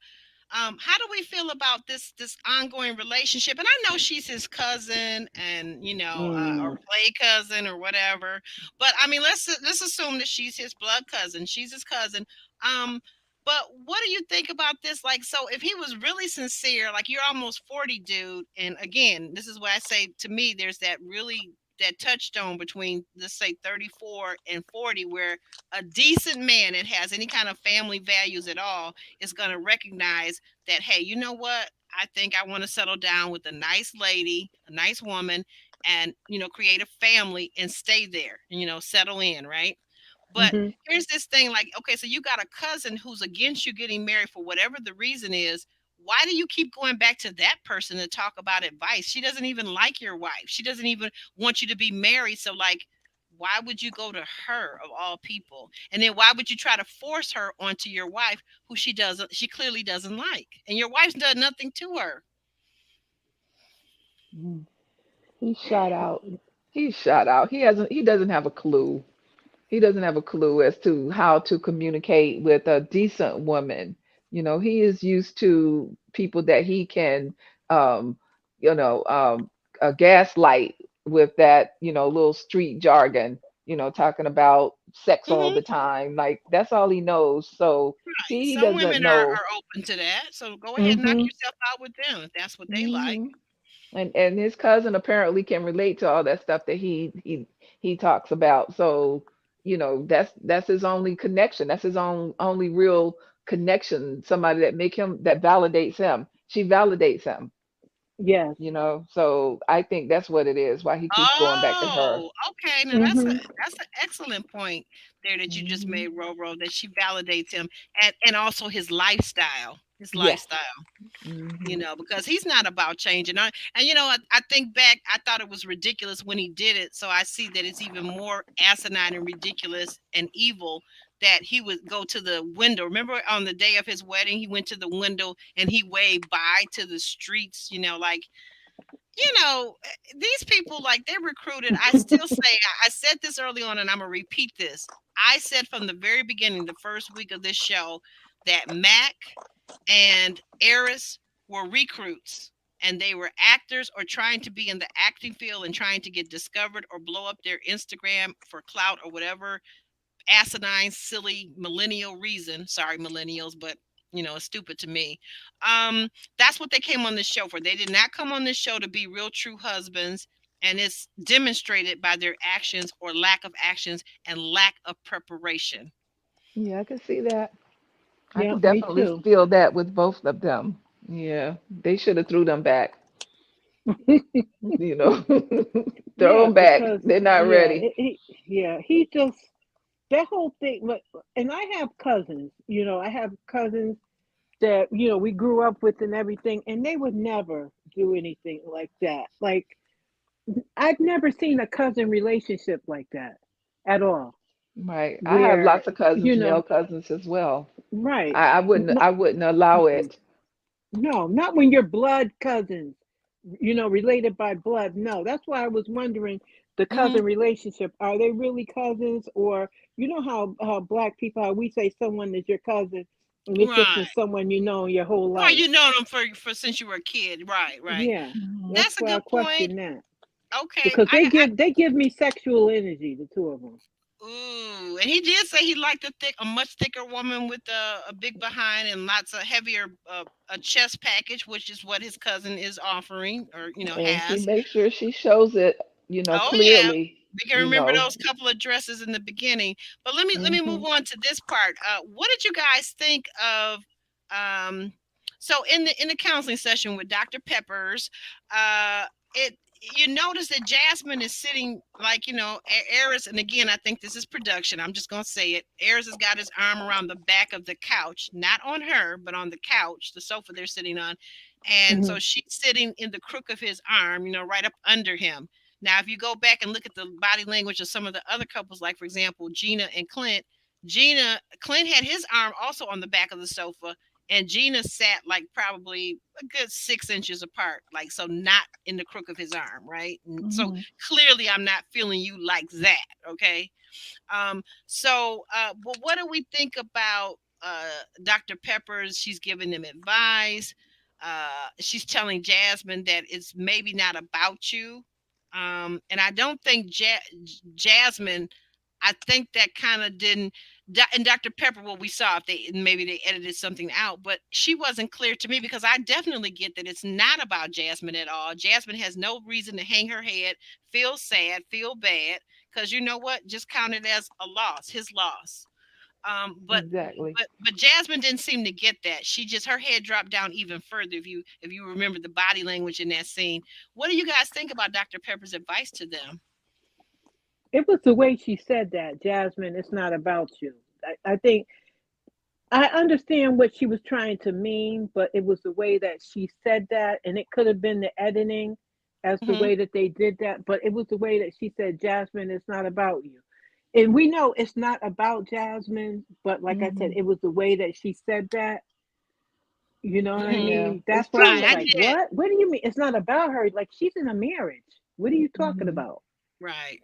How do we feel about this ongoing relationship? And I know she's his cousin, and or Mm. play cousin or whatever. But I mean, let's assume that she's his blood cousin. She's his cousin. Um, but what do you think about this? Like, so if he was really sincere, like you're almost 40, dude, and again, this is what I say to me. There's that touchstone between, let's say, 34 and 40, where a decent man that has any kind of family values at all is going to recognize that, hey, you know what? I think I want to settle down with a nice lady, a nice woman, and create a family and stay there, settle in, right? But Mhm. here's this thing, like, okay, so you got a cousin who's against you getting married for whatever the reason is. Why do you keep going back to that person to talk about advice? She doesn't even like your wife. She doesn't even want you to be married. So, like, why would you go to her of all people? And then why would you try to force her onto your wife, who she clearly doesn't like? And your wife's done nothing to her. Mm. He shot out. He shot out. He doesn't have a clue. He doesn't have a clue as to how to communicate with a decent woman. He is used to people that he can, um, you know, um, gaslight with that, little street jargon, talking about sex all Hmm. the time. Like that's all he knows. So Right. he Some doesn't women are, know. are open to that. So go ahead and knock Hmm. yourself out with them if that's what they like. Hmm. And his cousin apparently can relate to all that stuff that he talks about. So, that's his only connection. That's his only real connection. Somebody that validates him. She validates him. Yes. So I think that's what it is. Why he keeps going back to her. Oh, okay. Now that's a Mhm. that's an excellent point there that you just Hmm. made, Roro, that she validates him, and also his lifestyle. His Yes. lifestyle. Hmm. Because he's not about changing. And I think back, I thought it was ridiculous when he did it. So I see that it's even more asinine and ridiculous and evil that he would go to the window. Remember on the day of his wedding, he went to the window and he waved bye to the streets, like, these people, like, they're recruited. I still say, I said this early on, and I'm gonna repeat this. I said from the very beginning, the first week of this show, that Mac and Eris were recruits, and they were actors or trying to be in the acting field and trying to get discovered or blow up their Instagram for clout or whatever asinine, silly millennial reason. Sorry, millennials, but it's stupid to me. Um, that's what they came on this show for. They did not come on this show to be real, true husbands, and it's demonstrated by their actions or lack of actions and lack of preparation. Yeah, I can see that. I Yeah, can me definitely too. feel that with both of them. Yeah, they should have threw them back. You know, throw Yeah, them back. because They're not yeah, ready. he just that whole thing. But and I have cousins. I have cousins that we grew up with and everything, and they would never do anything like that. Like I've never seen a cousin relationship like that at all. Right. I have Where lots of cousins, male cousins as well. right? I wouldn't No, I wouldn't allow it. no, not when you're blood cousins. Related by blood. No, that's why I was wondering the Hmm. cousin relationship. Are they really cousins, or how black people, how we say someone is your cousin, and it's just Right. been someone your whole Right. life. You know them for since you were a kid. Right. Right. Yeah, Mhm. that's That's a why I good point. question that Okay. because they give me sexual energy, the two of them. Ooh, and he did say he liked a much thicker woman with a big behind and lots of heavier a chest package, which is what his cousin is offering or And she has. makes sure she shows it, Oh yeah, clearly, we can remember those couple of dresses in the beginning. But let me move Mhm. on to this part. What did you guys think of? Um, so in the counseling session with Dr. Peppers, it you notice that Jasmine is sitting like Eris, and again I think this is production. I'm just gonna say it. Eris has got his arm around the back of the couch, not on her, but on the couch, the sofa they're sitting on, and Hmm. so she's sitting in the crook of his arm, right up under him. Now, if you go back and look at the body language of some of the other couples, like for example, Gina and Clint, Clint had his arm also on the back of the sofa, and Gina sat like probably a good 6 inches apart, like so not in the crook of his arm, right? So Hmm. clearly I'm not feeling you like that, okay? But what do we think about Dr. Peppers? She's giving them advice. She's telling Jasmine that it's maybe not about you. And I don't think Jasmine, I think that kind of didn't. And Dr. Pepper, what we saw, if they maybe they edited something out, but she wasn't clear to me because I definitely get that it's not about Jasmine at all. Jasmine has no reason to hang her head, feel sad, feel bad, because you know what? Just count it as a loss, his loss. Um, but Exactly. but Jasmine didn't seem to get that. She just her head dropped down even further. If you remember the body language in that scene, what do you guys think about Dr. Pepper's advice to them? It was the way she said that, Jasmine, it's not about you. I think I understand what she was trying to mean, but it was the way that she said that, and it could have been the editing as the Hmm. way that they did that, but it was the way that she said, Jasmine, it's not about you. And we know it's not about Jasmine, but like I said, Hmm. it was the way that she said that. You know what I Hmm. Yeah, mean? it's That's why I too Right, was I late. like, did. what? What do you mean? It's not about her. Like, she's in a marriage. What are you talking Hmm. about? Right.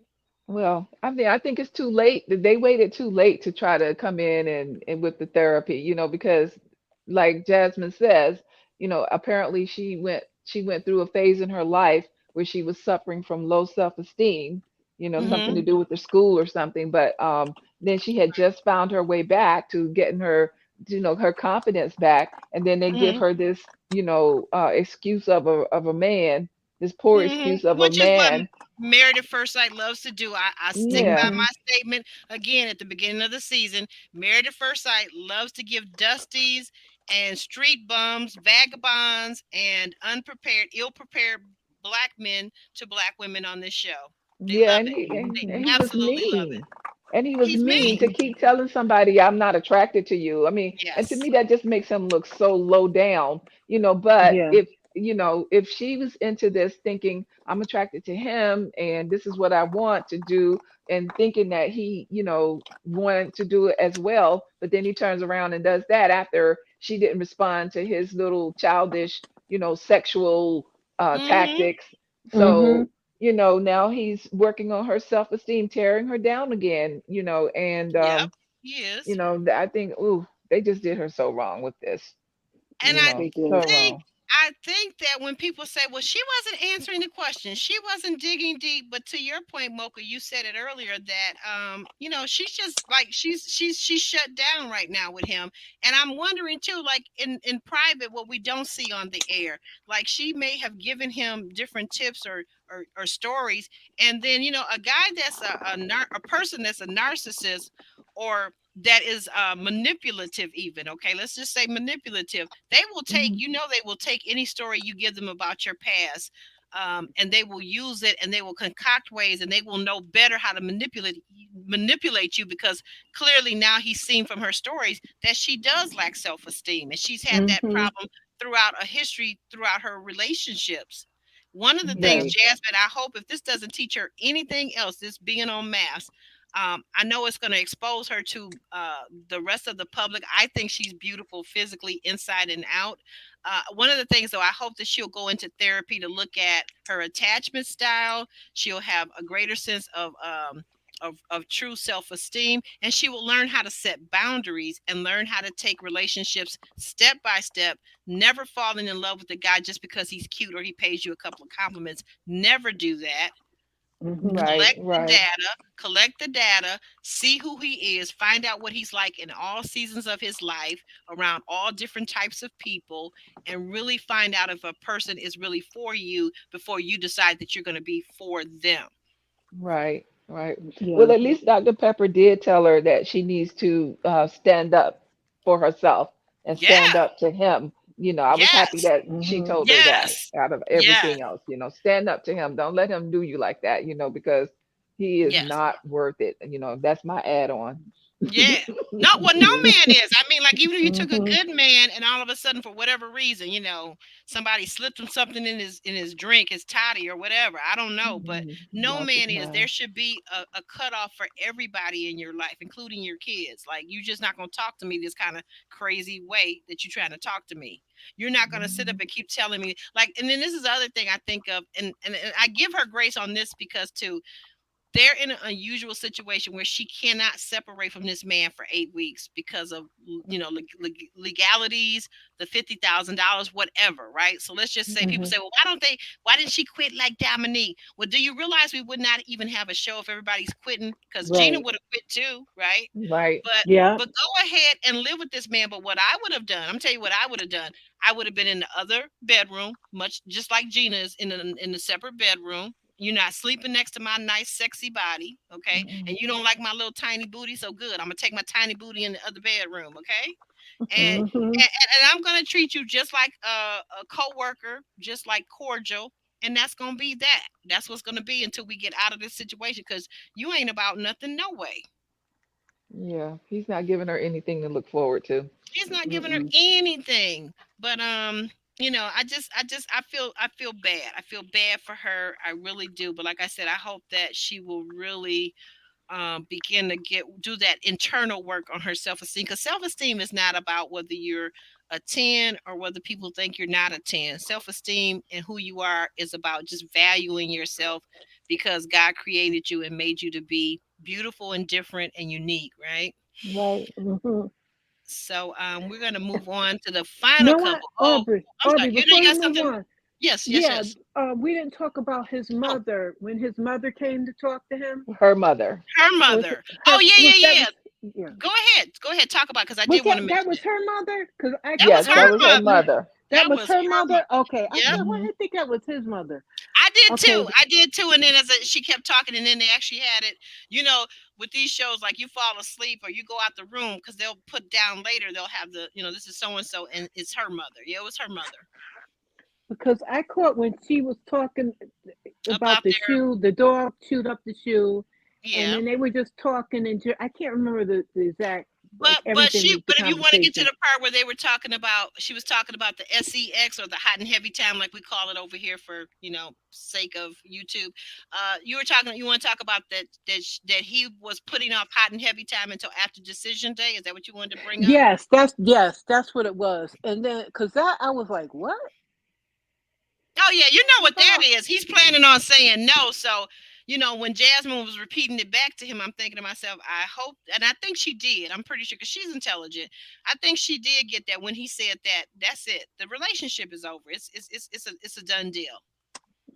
Well, I mean, I think it's too late. They waited too late to try to come in and with the therapy, because like Jasmine says, apparently she went through a phase in her life where she was suffering from low self-esteem, something Hmm. to Mhm. do with the school or something. But then she had just found her way back to getting her confidence back, and then they give Hmm. her this, excuse of a man, this poor Hmm. excuse of a Which is what man. Married at First Sight loves to do. I stick by Yeah. Mhm. my statement again at the beginning of the season. Married at First Sight loves to give dusties and street bums, vagabonds, and unprepared, ill-prepared black men to black women on this show. They Yeah, love and it. he and, They and Mhm. he was absolutely love it. mean. And he was He's mean mean. to keep telling somebody I'm not attracted to you. I mean, and to Yes. me that just makes him look so low down. But Yeah. if she was into this thinking I'm attracted to him and this is what I want to do, and thinking that he wanted to do it as well, but then he turns around and does that after she didn't respond to his little childish sexual Hmm. tactics. Mhm. So now he's working on her self-esteem, tearing her down again, and Yep. He is. I think, ooh, they just did her so wrong with this, And Yes, they so did. think wrong. I think that when people say, "Well, she wasn't answering the question, she wasn't digging deep," but to your point, Mocha, you said it earlier that she's just like she's shut down right now with him, and I'm wondering too, like in private, what we don't see on the air, like she may have given him different tips or stories, and then a guy that's a person that's a narcissist or that is manipulative, even, okay, let's just say manipulative, they will take Hmm. they will take any story you give them about your past, and they will use it and they will concoct ways and they will know better how to manipulate you, because clearly now he's seen from her stories that she does lack self-esteem and she's had that Mhm. problem throughout a history, throughout her relationships. One of the things, Right, Right. Jasmine, I hope if this doesn't teach her anything else, this being on mass, I know it's going to expose her to the rest of the public. I think she's beautiful physically, inside and out. One of the things, though, I hope that she'll go into therapy to look at her attachment style. She'll have a greater sense of true self-esteem, and she will learn how to set boundaries and learn how to take relationships step by step, never falling in love with a guy just because he's cute or he pays you a couple of compliments. Never do that. Mhm. right, right, Collect the data, see who he is, find out what he's like in all seasons of his life, around all different types of people, and really find out if a person is really for you before you decide that you're going to be for them. right, right. Well, Yeah. at least Dr. Pepper did tell her that she needs to stand up for herself and stand Yeah. up to him. I was happy Yes. that she Mhm. told her that Yes. out of Yes. everything else. Stand up to him. Don't let him do you like that, because He is Yes. not worth it. You know, that's my add-on. Yeah. No, well, no man is. I mean, like, even if you took a Mhm. good man and all of a sudden, for whatever reason, somebody slipped him something in his drink, his toddy or whatever. I don't know, but no Lost his man is. There mind. should be a cutoff for everybody in your life, including your kids. Like, you just not gonna talk to me this kind of crazy way that you're trying to talk to me. You're not gonna sit up Mhm. and keep telling me like. And then this is the other thing I think of, and I give her grace on this because too, they're in an unusual situation where she cannot separate from this man for 8 weeks because of legalities, the $50,000, whatever, right? So let's just say people Mhm. say, well, why didn't she quit like Dominique? Well, do you realize we would not even have a show if everybody's quitting? Because Gina Right. would have quit too, right? Right. But Yeah. but go ahead and live with this man. But what I would have done, I'm tell you what I would have done. I would have been in the other bedroom, much just like Gina's in the separate bedroom. You're not sleeping next to my nice, sexy body, okay? And Mm-mm. you don't like my little tiny booty, so good. I'm gonna take my tiny booty in the other bedroom, okay? And Mhm. and I'm gonna treat you just like a coworker, just like cordial, and that's gonna be that. That's what's gonna be until we get out of this situation, because you ain't about nothing, no way. Yeah, he's not giving her anything to look forward to. She's not giving her Mm-mm. anything. But I feel bad. I feel bad for her. I really do. But like I said, I hope that she will really begin to do that internal work on her self-esteem, because self-esteem is not about whether you're a 10 or whether people think you're not a 10. Self-esteem and who you are is about just valuing yourself, because God created you and made you to be beautiful and different and unique, right? Right. Mhm. So we're gonna move on to the You final know what, couple. Oh, Aubrey? I'm sorry. Aubrey, You know before you you got move something? on, Yes, yes, yeah, yes. we didn't talk about his Oh, mother when his mother came to talk to him. Her mother. her Was mother. Oh her yeah, was that yeah, yeah. was yeah Go ahead. Go ahead. Talk about, because I was did want to that mention was it. her mother? Because That was Yes, her that I was her thought mother. mother. that That was was her her mother. mother. Okay, I Yep. said, why Hmm. did I think that was his mother? I did Okay, too. I did too. And then she kept talking, and then they actually had it. You know, with these shows, like you fall asleep or you go out the room, because they'll put down later. They'll have this is so and so, and it's her mother. Yeah, it was her mother because I caught when she was talking about about the their. shoe, the dog chewed up the shoe, and Yeah. then they were just talking and I can't remember the exact, like, everything, the But if you want to get to conversation. the part where she was talking about the SEX, or the hot and heavy time, like we call it over here for sake of YouTube. You want to talk about that he was putting off hot and heavy time until after decision day. Is that what you wanted to bring up? Yes, that's what it was. And then because that I was like, what? Oh yeah, you know He what put that off. is. He's planning on saying no. So, when Jasmine was repeating it back to him, I'm thinking to myself, I hope, and I think she did. I'm pretty sure, because she's intelligent. I think she did get that when he said that. That's it. The relationship is over. It's a done deal.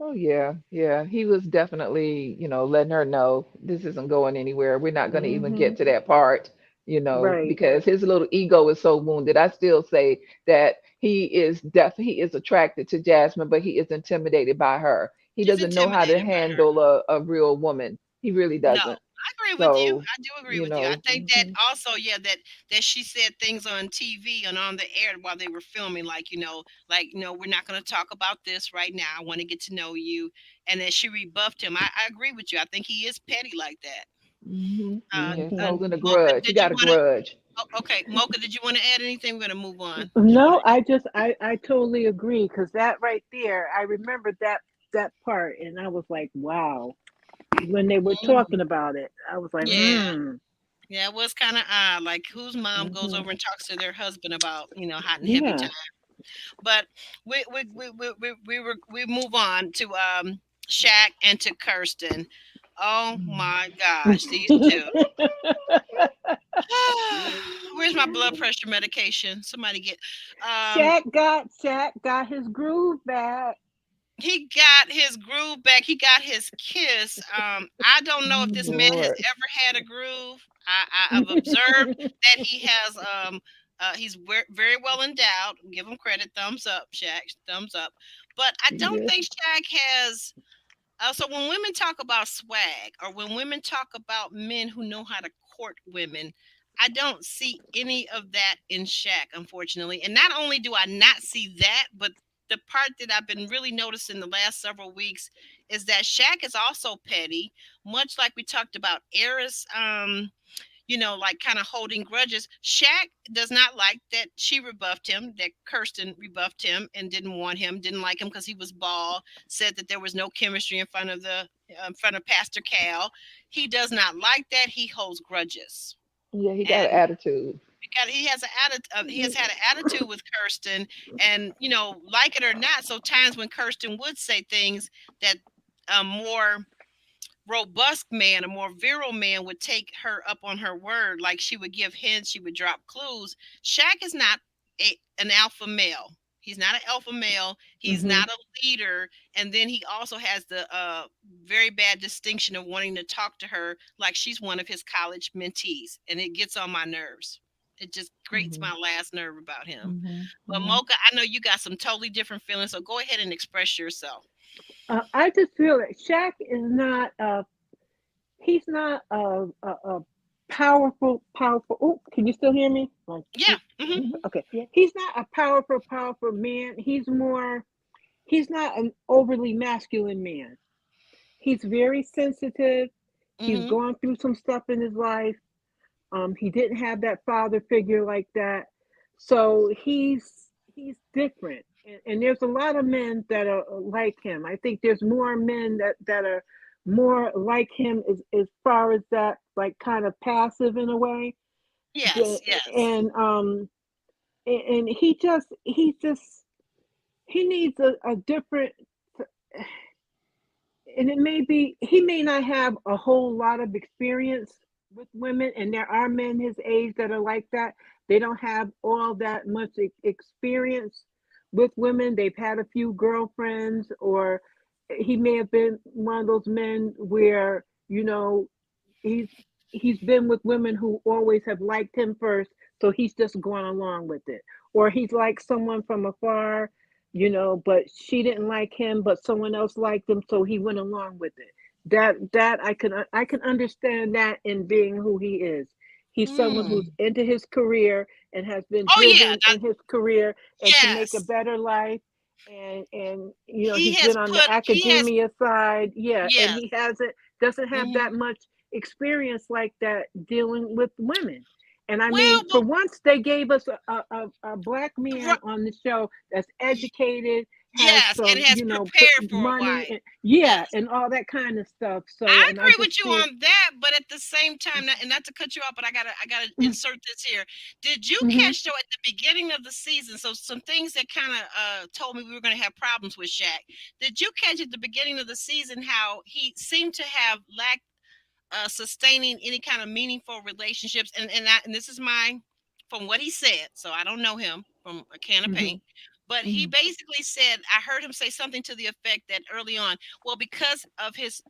Oh yeah, yeah. He was definitely, letting her know this isn't going anywhere. We're not going to even Hmm. get to that part, Right. because his little ego is so wounded. I still say that he is attracted to Jasmine, but he is intimidated by her. He He's doesn't know how to intimidated by her. handle a real woman. He really No, doesn't. I agree with you. So, I do agree you with you. I know, think that also, yeah, that she said things on TV and on the air while they were filming, we're not going to talk about this right now. I want to get to know you, and then she rebuffed him. I agree with you. I think he is petty like that. yeah, he's Hmm. holding a Mocha, grudge. He did you got a want to? grudge. Oh, okay, Mocha, did you want to add anything? We're going to move on. Did you want No, to? I totally agree because that right there, I remember that part, and I was like, wow. When they were talking Mhm. about it, I was like, Yeah. hmm. Yeah, it was kind of odd. Like, whose mom goes Hmm. over and talks to their husband about, hot and heavy Yeah. time. But we move on to Shaq and to Kirsten. Oh my gosh, these two. Where's my blood pressure medication? Somebody get. Um, Shaq got his groove back. he got his groove back. He got his kiss. I don't know if this man has Lord. ever had a groove. I've observed that he has. He's very well endowed. Give him credit. Thumbs up, Shaq. Thumbs up. But I don't Yeah. think Shaq has. So when women talk about swag, or when women talk about men who know how to court women, I don't see any of that in Shaq, unfortunately. And not only do I not see that, but the part that I've been really noticing the last several weeks is that Shaq is also petty, much like we talked about Eris. Like kind of holding grudges. Shaq does not like that she rebuffed him, that Kirsten rebuffed him and didn't want him, didn't like him because he was bald, said that there was no chemistry in front of Pastor Cal. He does not like that. He holds grudges. Yeah, he got an And attitude. he has he has had an attitude with Kirsten, and like it or not, so times when Kirsten would say things that more robust man, a more virile man would take her up on her word. Like she would give hints, she would drop clues. Shaq is not an alpha male. He's not an alpha male. He's Hmm. not a leader. And then he also has the very bad distinction of wanting to talk to her like she's one of his college mentees. And it gets on my nerves. It just grates Hmm. my last nerve about him. Hmm. But Hmm. Mocha, I know you got some totally different feelings. So go ahead and express yourself. I just feel that Shaq is not he's not a powerful. Oh, can you still hear me? Like, Yeah. Hmm. Hmm. okay, Yeah. he's not a powerful man. He's not an overly masculine man. He's very sensitive. He's Hmm. gone through some stuff in his life. He didn't have that father figure like that, so he's different. And there's a lot of men that are like him. I think there's more men that are more like him as far as that, like kind of passive in a way. Yes. Yes. And and he needs a different, and it may be he may not have a whole lot of experience with women, and there are men his age that are like that. They don't have all that much experience with women. They've had a few girlfriends, or he may have been one of those men where he's he's been with women who always have liked him first, so he's just going along with it. Or he's like someone from afar, but she didn't like him, but someone else liked him, so he went along with it. That I can understand that in being who he is. He's someone who's Mm. into his career and has been Oh yeah, driven in his career and to make a yes. better life. And He he's has been on the put. He has academia side, yeah, and yes. he hasn't doesn't have Hmm. that much experience like that dealing with women. And I Well, mean, for once, they gave us a black man ri- on the show that's educated, has yes, and some, has put prepared for a money, wife. and yeah, Yes. and all that kind of stuff. So, I and I agree just with you feel, on that, but at the same time, and not to cut you off, but I gotta insert this here. Did you mm-hmm, catch though at the beginning of the season? So some things that kind of told me we were going to have problems with Shaq. Did you catch at the beginning of the season how he seemed to have lacked sustaining any kind of meaningful relationships? And this is my from what he said. So I don't know him from a can of mm-hmm, paint. But he Hmm. basically said, I heard him say something to the effect that early on, well, because of his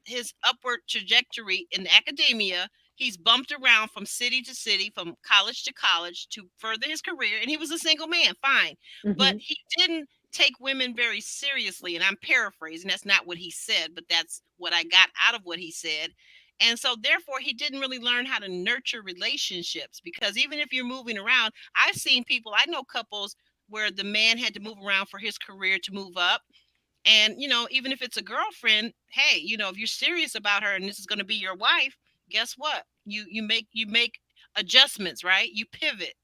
upward trajectory in academia, he's bumped around from city to city, from college to college to further his career, and he was a single man, fine. But mm-hmm, he didn't take women very seriously, and I'm paraphrasing. That's not what he said, but that's what I got out of what he said. And so, therefore, he didn't really learn how to nurture relationships because even if you're moving around, I've seen people, I know couples where the man had to move around for his career to move up. And, even if it's a girlfriend, hey, if you're serious about her and this is going to be your wife, guess what? You make adjustments, right? You pivot.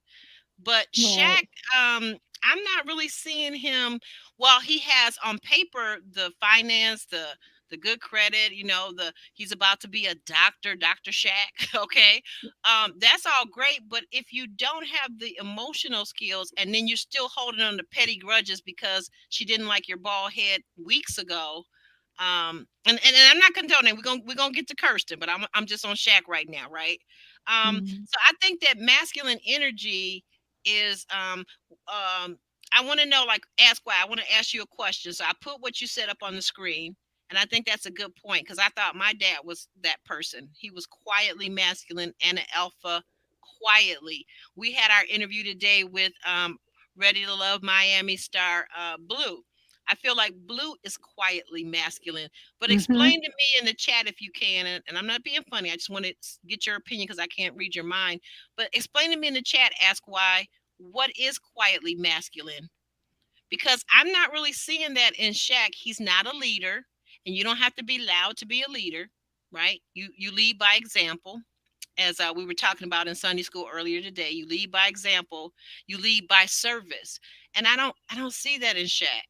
But Right. Shaq, I'm not really seeing him. While he has on paper the finance, the good credit, the he's about to be a doctor, Doctor Shaq. Okay, that's all great. But if you don't have the emotional skills, and then you're still holding on to petty grudges because she didn't like your bald head weeks ago. And I'm not condoning. We're gonna get to Kirsten, but I'm just on Shaq right now, right? Hmm. So I think that masculine energy is I want to know, like, ask why. I want to ask you a question. So I put what you said up on the screen, and I think that's a good point because I thought my dad was that person. He was quietly masculine and an alpha quietly. We had our interview today with Ready to Love Miami star Blue. I feel like Blue is quietly masculine. But mm-hmm. explain to me in the chat if you can, and I'm not being funny. I just want to get your opinion because I can't read your mind. But explain to me in the chat, ask why, what is quietly masculine? because I'm not really seeing that in Shaq. He's not a leader, and you don't have to be loud to be a leader, right? You lead by example, as we were talking about in Sunday school earlier today. You lead by example, you lead by service, and I don't see that in Shaq.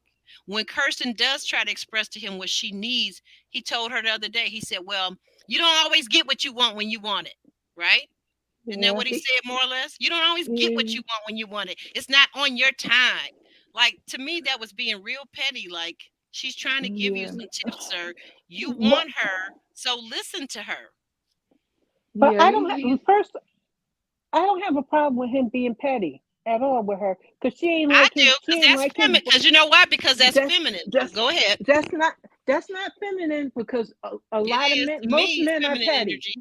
When Kirsten does try to express to him what she needs, he told her the other day. He said, "Well, you don't always get what you want when you want it, right?" Isn't that Yeah, what he said, more or less? You don't always get what you he, want when you want it. It's not on your time. Like, to me, that was being real petty. Like, she's trying to give you yeah, some tips, sir. You But want her, so listen to her. but yeah, I don't he's have first. I don't have a problem with him being petty at all with her because she ain't I like do, his. She because ain't that's like his. feminine. Because you know why? Because that's That's feminine. that's Go ahead. that's not that's not feminine because a It lot of is men, to most me, men are feminine petty. energy.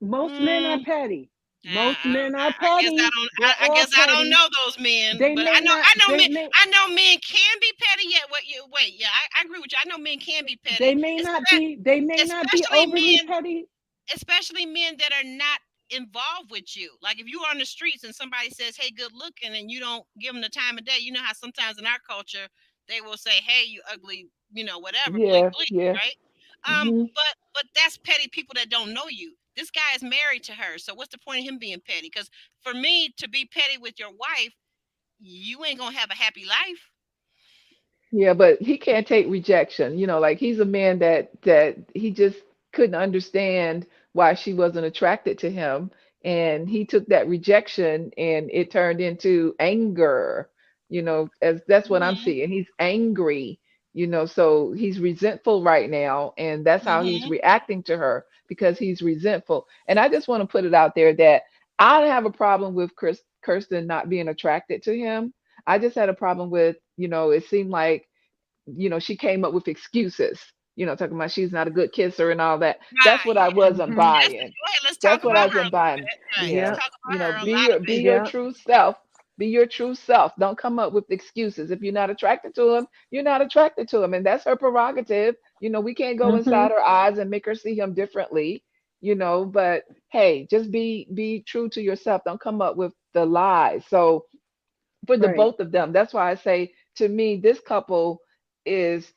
Most men are Mm, petty. I, Most I, men are I guess I petty. don't. They're I all guess I don't petty. know those men, They but may not. I know They men. may. I know men can be petty. Yet, what you wait? Yeah, I agree with you. I know men can be They petty, may not be. They may not be especially overly men, petty. that are not involved with you. Like if you're on the streets and somebody says, "Hey, good looking," and you don't give them the time of day. You know how sometimes in our culture they will say, "Hey, you ugly," whatever, bleep yeah, bleep, yeah. right? Hmm. But that's petty people that don't know you. This guy is married to her, so what's the point of him being petty? Because for me to be petty with your wife, you ain't gonna have a happy life. Yeah, but he can't take rejection. Like he's a man that he just couldn't understand why she wasn't attracted to him, and he took that rejection and it turned into anger. As that's what I'm Hmm. seeing. He's angry, so he's resentful right now, and that's how he's Hmm. reacting to her because he's resentful. And I just want to put it out there that I don't have a problem with Kirsten not being attracted to him. I just had a problem with, it seemed like, she came up with excuses, talking about she's not a good kisser and all that. That's what Right. I wasn't Hmm. buying. Go ahead. Let's talk That's what about I her a wasn't little buying. bit. Right. Let's Yeah. Yeah. talk about her a Be lot your of be bit. your Yeah. true self. Be your true self. Don't come up with excuses. If you're not attracted to him, you're not attracted to him. And that's her prerogative. We can't go Hmm. inside her eyes and make her see him differently, but hey, just be true to yourself. Don't come up with the lies. So for the Right. both of them. That's why I say to me, this couple is,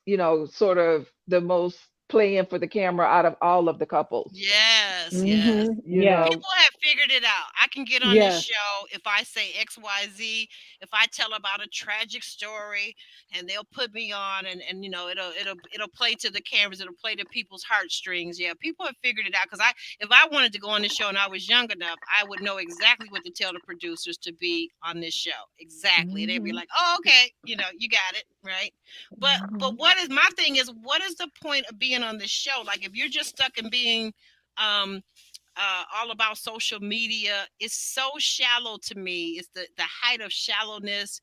sort of the most playing for the camera out of all of the couples. Yes, yes. Hmm. You Yes. know, People have figured it out. I can get on this Yes. show if I say XYZ, if I tell about a tragic story, and they'll put me on, and it'll play to the cameras, it'll play to people's heartstrings. Yeah, people have figured it out, because I if I wanted to go on this show and I was young enough, I would know exactly what to tell the producers to be on this show. Exactly. They'd be hmm like, "Oh, okay, you got it, right?" But hmm what is my thing is, what is the point of being on this show? Like, if you're just stuck in being um all about social media, is so shallow to me. It's the height of shallowness,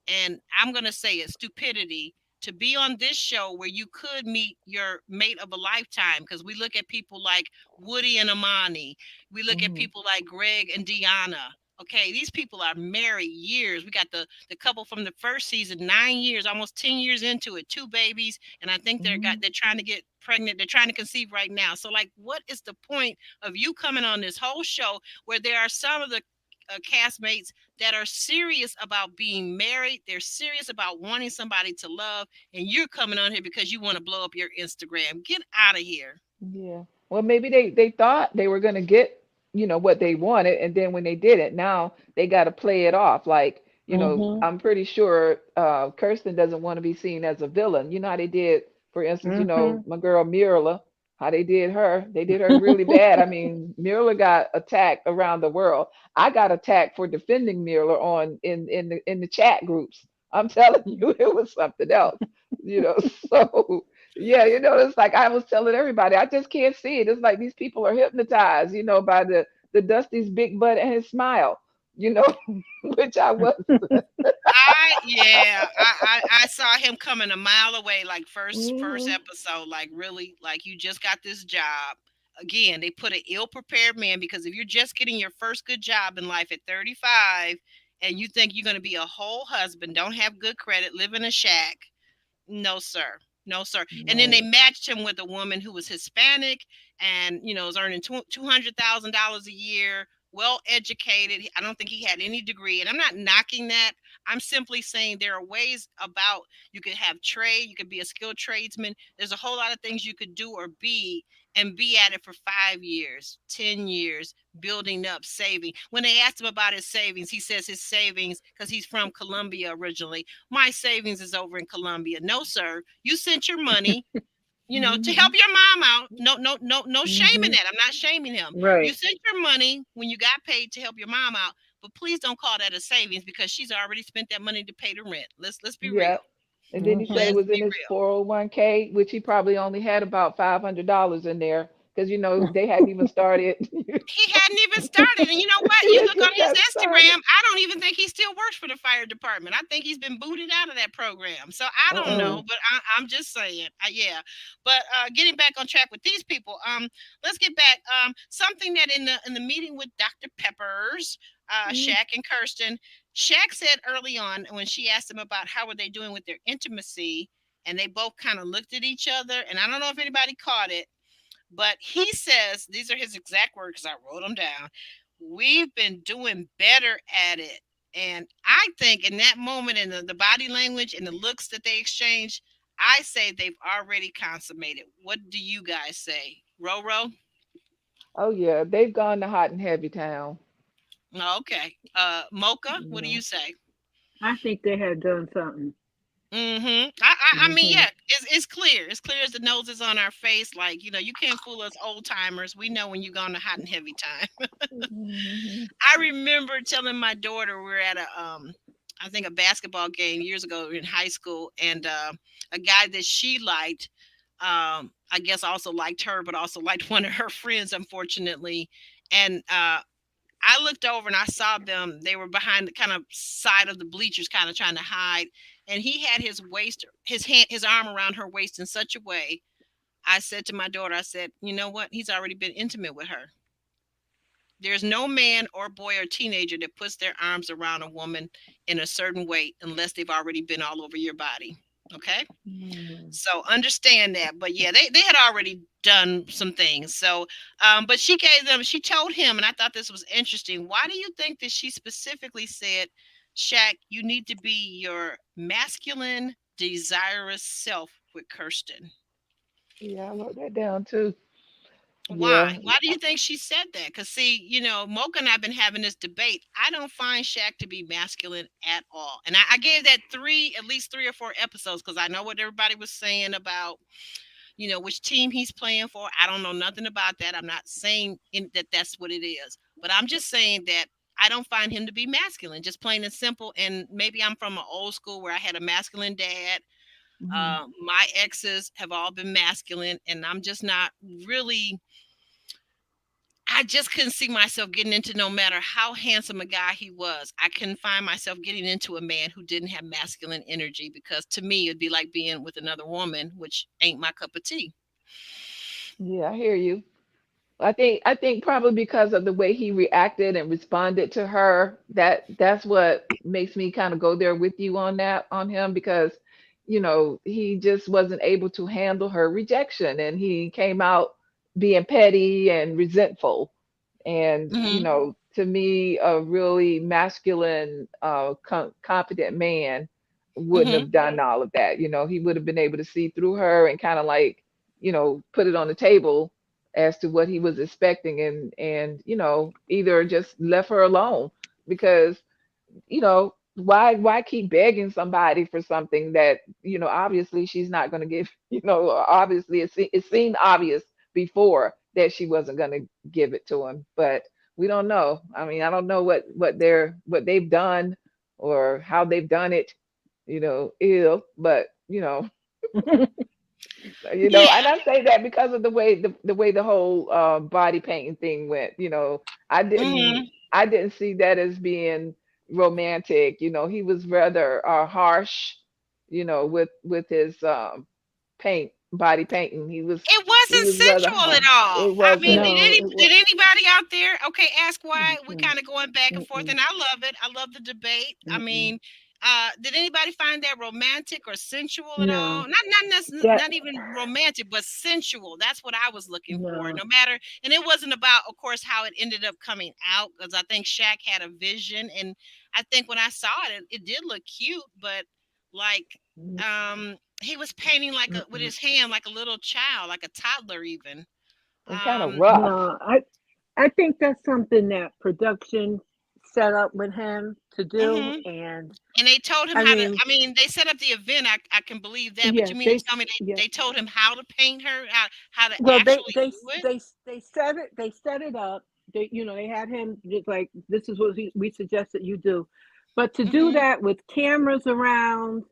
and I'm going to say it, stupidity, to be on this show where you could meet your mate of a lifetime. Because we look at people like Woody and Amani, we look at hmm people like Greg and Deanna. Okay, these people are married years. We got the couple from the first season, 9 years, almost 10 years into it, two babies, and I think hmm they're trying to get pregnant. They're trying to conceive right now. So, like, what is the point of you coming on this whole show where there are some of the castmates that are serious about being married? They're serious about wanting somebody to love, and you're coming on here because you want to blow up your Instagram. Get out of here. Yeah. Well, maybe they thought they were going to get, what they wanted, and then when they did it, now they got to play it off. Like, Hmm. I'm pretty sure Kirsten doesn't want to be seen as a villain. You know how they did, for instance, Hmm. my girl Mirla, how they did her. They did her really bad. I mean, Mirla got attacked around the world. I got attacked for defending Mirla on in the chat groups. I'm telling you, it was something else. You know, so yeah, it's like I was telling everybody, I just can't see it. It's like these people are hypnotized, by the Dusty's big butt and his smile, you know, which I was. I Yeah, I saw him coming a mile away, like first Hmm. episode, like really, like you just got this job. Again, they put an ill prepared man, because if you're just getting your first good job in life at 35 and you think you're going to be a whole husband, don't have good credit, live in a shack, no, sir. No, sir. And then they Right. matched him with a woman who was Hispanic and, is earning $200,000 a year. well educated. I don't think he had any degree, and I'm not knocking that. I'm simply saying there are ways about you could have trade, you could be a skilled tradesman. There's a whole lot of things you could do or be and be at it for 5 years, 10 years, building up saving. When they asked him about his savings, he says his savings, because he's from Colombia originally, my savings is over in Colombia. No, sir. You sent your money, to help Hmm. your mom out. No, no, no, no shaming Hmm. that. I'm not shaming him. You Right. sent your money when you got paid to help your mom out, but please don't call that a savings because she's already spent that money to pay the rent. Let's be Yeah. real. And then he said it Hmm. Let's was in be his 401k, which he probably only had about $500 in there because they hadn't even started. he hadn't even started. And you know what? You They look on just his got started. Instagram, I don't even think he still works for the fire department. I think he's been booted out of that program. So I don't Uh-uh. know, but I'm just saying. Yeah. But getting back on track with these people, let's get back. Something that in the meeting with Dr. Peppers, Mhm. Shaq and Kirsten, Shaq said early on when she asked him about how were they doing with their intimacy, and they both kind of looked at each other, and I don't know if anybody caught it, but he says, these are his exact words, I wrote them down. We've been doing better at it. And I think in that moment, in the body language and the looks that they exchange, I say they've already consummated. What do you guys say? Roro? Oh yeah, they've gone to hot and heavy town. Okay. Mocha, what do Yeah. you say? I think they had done something. Mm-hmm. I mean, Hmm. yeah, it's clear. It's clear as the nose is on our face. Like, you can't fool us old timers. We know when you're going to hot and heavy time. Hmm. I remember telling my daughter we were at I think a basketball game years ago in high school, and a guy that she liked, I guess also liked her, but also liked one of her friends, unfortunately. And I looked over and I saw them. They were behind the kind of side of the bleachers, kind of trying to hide. And he had his arm around her waist in such a way. I said to my daughter, I said, you know what? He's already been intimate with her. There's no man or boy or teenager that puts their arms around a woman in a certain way unless they've already been all over your body. Okay? Hmm. So understand that. But yeah, they had already done some things. So but she told him, and I thought this was interesting. Why do you think that she specifically said, Shaq, you need to be your masculine, desirous self with Kirsten? Yeah, I wrote that down too. Why? Yeah. Why do you think she said that? Because see, Mocha and I've been having this debate. I don't find Shaq to be masculine at all, and I gave that at least 3 or 4 episodes, because I know what everybody was saying about which team he's playing for. I don't know nothing about that. I'm not saying that that's what it is, but I'm just saying that I don't find him to be masculine, just plain and simple. And maybe I'm from an old school where I had a masculine dad. Hmm. My exes have all been masculine, and I'm just not really. I just couldn't see myself getting into, no matter how handsome a guy he was. I couldn't find myself getting into a man who didn't have masculine energy, because to me it'd be like being with another woman, which ain't my cup of tea. Yeah, I hear you. I think probably because of the way he reacted and responded to her, that's what makes me kind of go there with you on that on him because he just wasn't able to handle her rejection and he came out being petty and resentful. And Hmm. to me, a really masculine, confident man wouldn't Hmm. have done all of that. He would have been able to see through her and kind of like, put it on the table as to what he was expecting and either just left her alone because why keep begging somebody for something that obviously she's not going to give. Obviously it seemed obvious before that she wasn't going to give it to him, but we don't know. I mean, I don't know what they've done or how they've done it, ill, but and Yeah. I say that because of the way the whole body painting thing went. I didn't Hmm. I didn't see that as being romantic. He was rather harsh, with his body painting. It He wasn't was rather sensual at harsh. all. It I mean, wasn't. No, it was. did anybody out there? Okay, ask why. We're Mm-mm, kind of going back and forth, mm-mm, and I love it. I love the debate. I mm-mm. mean, Did anybody find that romantic or sensual at all? No, that Not even romantic, but sensual. That's what I was looking for. no. No matter, and it wasn't about, of course, how it ended up coming out, because I think Shaq had a vision, and I think when I saw it, it did look cute, but like, he was painting like with Mm-mm. his hand, like a little child, like a toddler, even. And kind of Um, rough. No, I think that's something that production set up with him to do, mhm. and And they told him I how to. mean, I mean, they set up the event. I can believe that. But yeah, you mean to they tell me yeah. they told him how to paint her, how to Well, actually do it? they set it up. They had him just like, this is what we suggest that you do, but to do Hmm. that with cameras around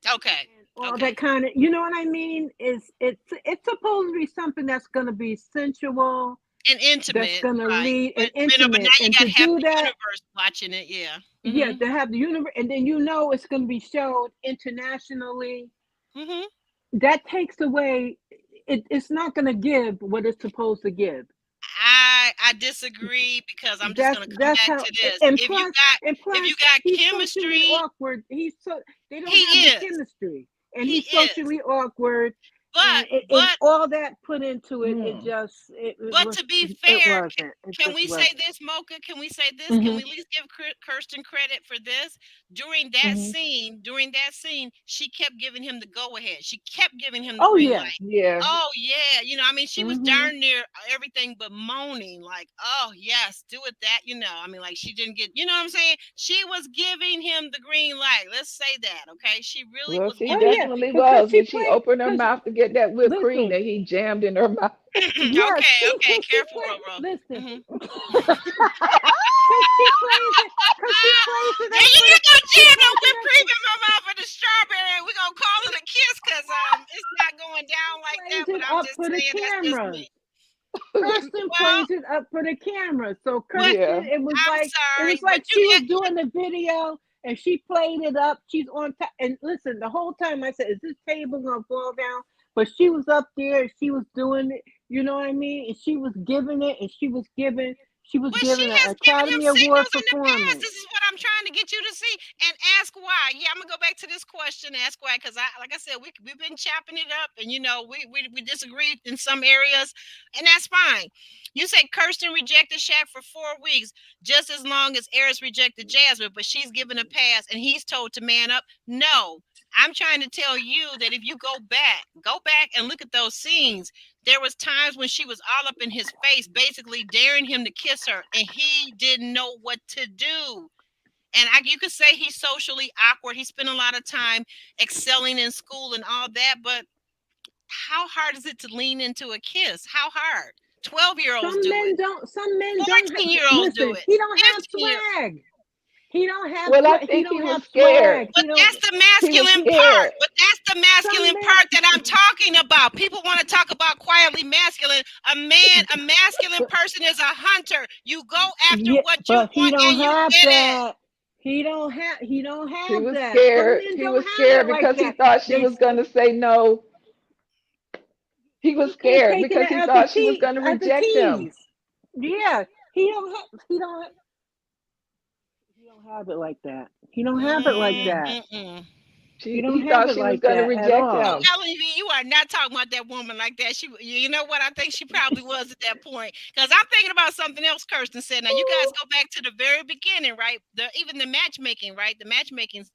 Okay. and all Okay. that kind of, you know what I mean, is it's supposed to be something that's going to be sensual, And that's intimate, going to right? lead and But now intimate, you and got to half do the that, universe watching it. Yeah. yeah, Mhm. to have the universe, and then it's going to be showed internationally. Mhm. That takes away. It's not going to give what it's supposed to give. I disagree, because I'm just gonna come That's back how. to this. And plus, If you got he's socially chemistry, awkward. They he don't have the is. chemistry, and He he's is. socially awkward, But and but all that put into it. Mm. But to be fair, It can just we say wasn't. this, Mocha? Can we say this? Can Hmm. we at least give Kirsten credit for this? Hmm. During that scene, she kept giving him the go ahead. She kept giving him the Oh green yeah. light. Yeah. Oh yeah, I mean, she was Hmm. darn near everything but moaning, like, "Oh yes, do it that." I mean, like, she didn't get. You know what I'm saying? She was giving him the green light. Let's say that, okay? She really Well, was she Oh giving him yeah. the definitely Because was she when she played. opened her Because mouth to get that whipped cream listen, that he jammed in her mouth. yeah, okay, she okay, because she careful, played. Roro. Listen, Hmm. because she plays it. Because she plays it Yeah, up you for the. just gonna She jam no plays it whipped up. cream in my mouth for the strawberry, and we're gonna call it a kiss, because it's not going down She like plays that. But it I'm up just for the saying that's just me. cameras. Kirsten Well, plays it up for the camera. So but Yeah. Kirsten, it was I'm like sorry, but she was doing the video and she played it up. She's on top. And listen, the whole time I said, "Is this table gonna fall down?" But she was up there and she was doing it. You know what I mean? And she was giving it, and she was She giving an has given him Academy Award signals in the past. performance. This is what I'm trying to get you to see, and ask why. Yeah, I'm gonna go back to this question. Ask why, because like I said, we've been chopping it up, and we disagree in some areas, and that's fine. You say Kirsten rejected Shaq for 4 weeks, just as long as Eris rejected Jasmine, but she's given a pass, and he's told to man up. No, I'm trying to tell you that if you go back and look at those scenes, there was times when she was all up in his face, basically daring him to kiss her, and he didn't know what to do. And you could say he's socially awkward. He spent a lot of time excelling in school and all that, but how hard is it to lean into a kiss? How hard? 12-year-olds do it. Some men don't 14-year-olds do listen. it. He don't have 15-year. swag. Well, I He think he don't was have scared. swag. But He don't. that's the He was masculine part. scared. But that's the Some masculine men. part that I'm talking about. People want to talk about quietly masculine. A masculine person is a hunter. You go after Yeah, what you but he want don't and you have get it. that. He don't He have was that. Some scared. men He don't was have scared it like because he that. thought she They was going to say no. He was He could have scared taken because it he as a thought she was going to as a reject him. tease. Yeah, he don't have it like that. He don't have it like that. Mm-mm. He don't He have thought it she was like going to that at reject So, all. him. Ellen, you are not talking about that woman like that. You know what? I think she probably was at that point. Because I'm thinking about something else Kirsten said. Now, you guys go back to the very beginning, right? Even the matchmaking, right? The matchmaking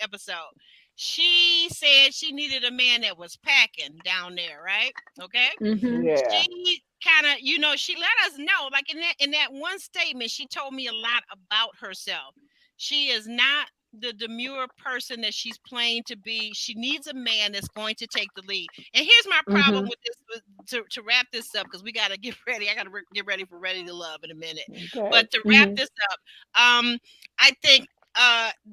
episode. She said she needed a man that was packing down there, right? Okay. Mhm. Yeah. She kind of, she let us know, like in that one statement, she told me a lot about herself. She is not the demure person that she's playing to be. She needs a man that's going to take the lead. And here's my problem Mhm. with this, to wrap this up, because we got to get ready. I got to get ready for Ready to Love in a minute. Okay. But to wrap Mhm. this up, I think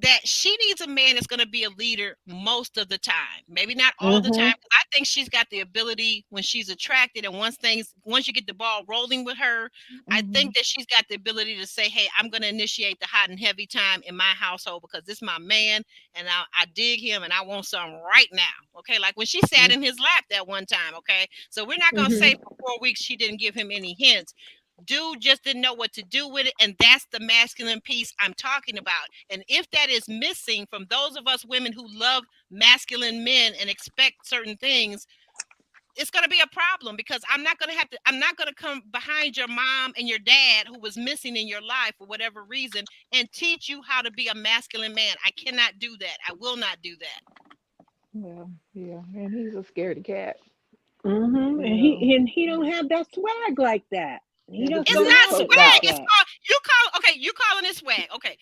that she needs a man that's going to be a leader most of the time. Maybe not all the time, Mhm. because I think she's got the ability when she's attracted, and once you get the ball rolling with her, I Hmm. think that she's got the ability to say, "Hey, I'm going to initiate the hot and heavy time in my household because this is my man, and I dig him, and I want something right now." Okay, like when she sat in his lap that one time. Okay, so we're not going to say Mhm. for 4 weeks she didn't give him any hints. Dude just didn't know what to do with it, and that's the masculine piece I'm talking about. And if that is missing from those of us women who love masculine men and expect certain things, it's going to be a problem, because I'm not going to come behind your mom and your dad who was missing in your life for whatever reason and teach you how to be a masculine man. I cannot do that. I will not do that. Well, yeah, and he's a scaredy cat, Mm-hmm. you know. And he don't have that swag like that. He Yeah, but just he It's don't is not have it coked like swag. out. It's that. called, you calling it swag. Okay.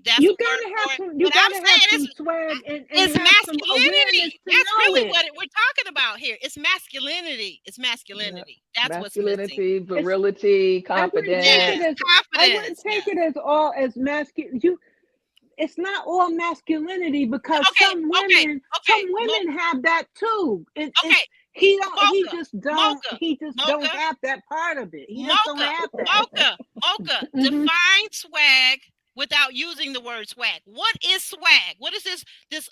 That's a You word gotta have for it. some. You But I'm gotta have saying some swag and it's have some awareness masculinity. to That's know really it. what we're talking about here. It's masculinity. It's Yeah. masculinity. That's what's missing. Masculinity, It's. virility, I wouldn't take Yes. it confidence. as. I wouldn't Confidence. take Yes. it as all as masculine. You. It's not all masculinity because Okay. Okay. some Okay. women have that too. It's Okay. he don't. He Mocha. just don't. Mocha. He just don't Mocha. have that part of it. He just don't Mocha. have that. Mocha. Hmm. Define swag without using the word swag. What is swag? What is this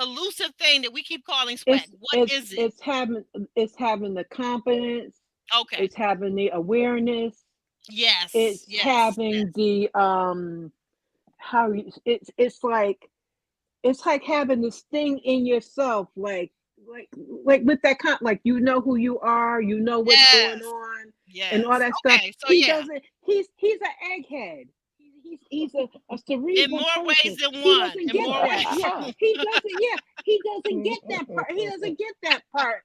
elusive thing that we keep calling swag? It's What it's is it? it's having it's having the confidence. Okay. It's having the awareness. Yes. It's Yes. having Yes. the how you, it's like having this thing in yourself, like with that like you know who you are, you know what's going Yes. on, and all Yes. that stuff. Okay. So He yeah, doesn't. He's an egghead. He's a in cerebral more ways person. than He one. doesn't In get more that. ways. Yeah, he doesn't. Yeah, he doesn't get that part. He doesn't get that part.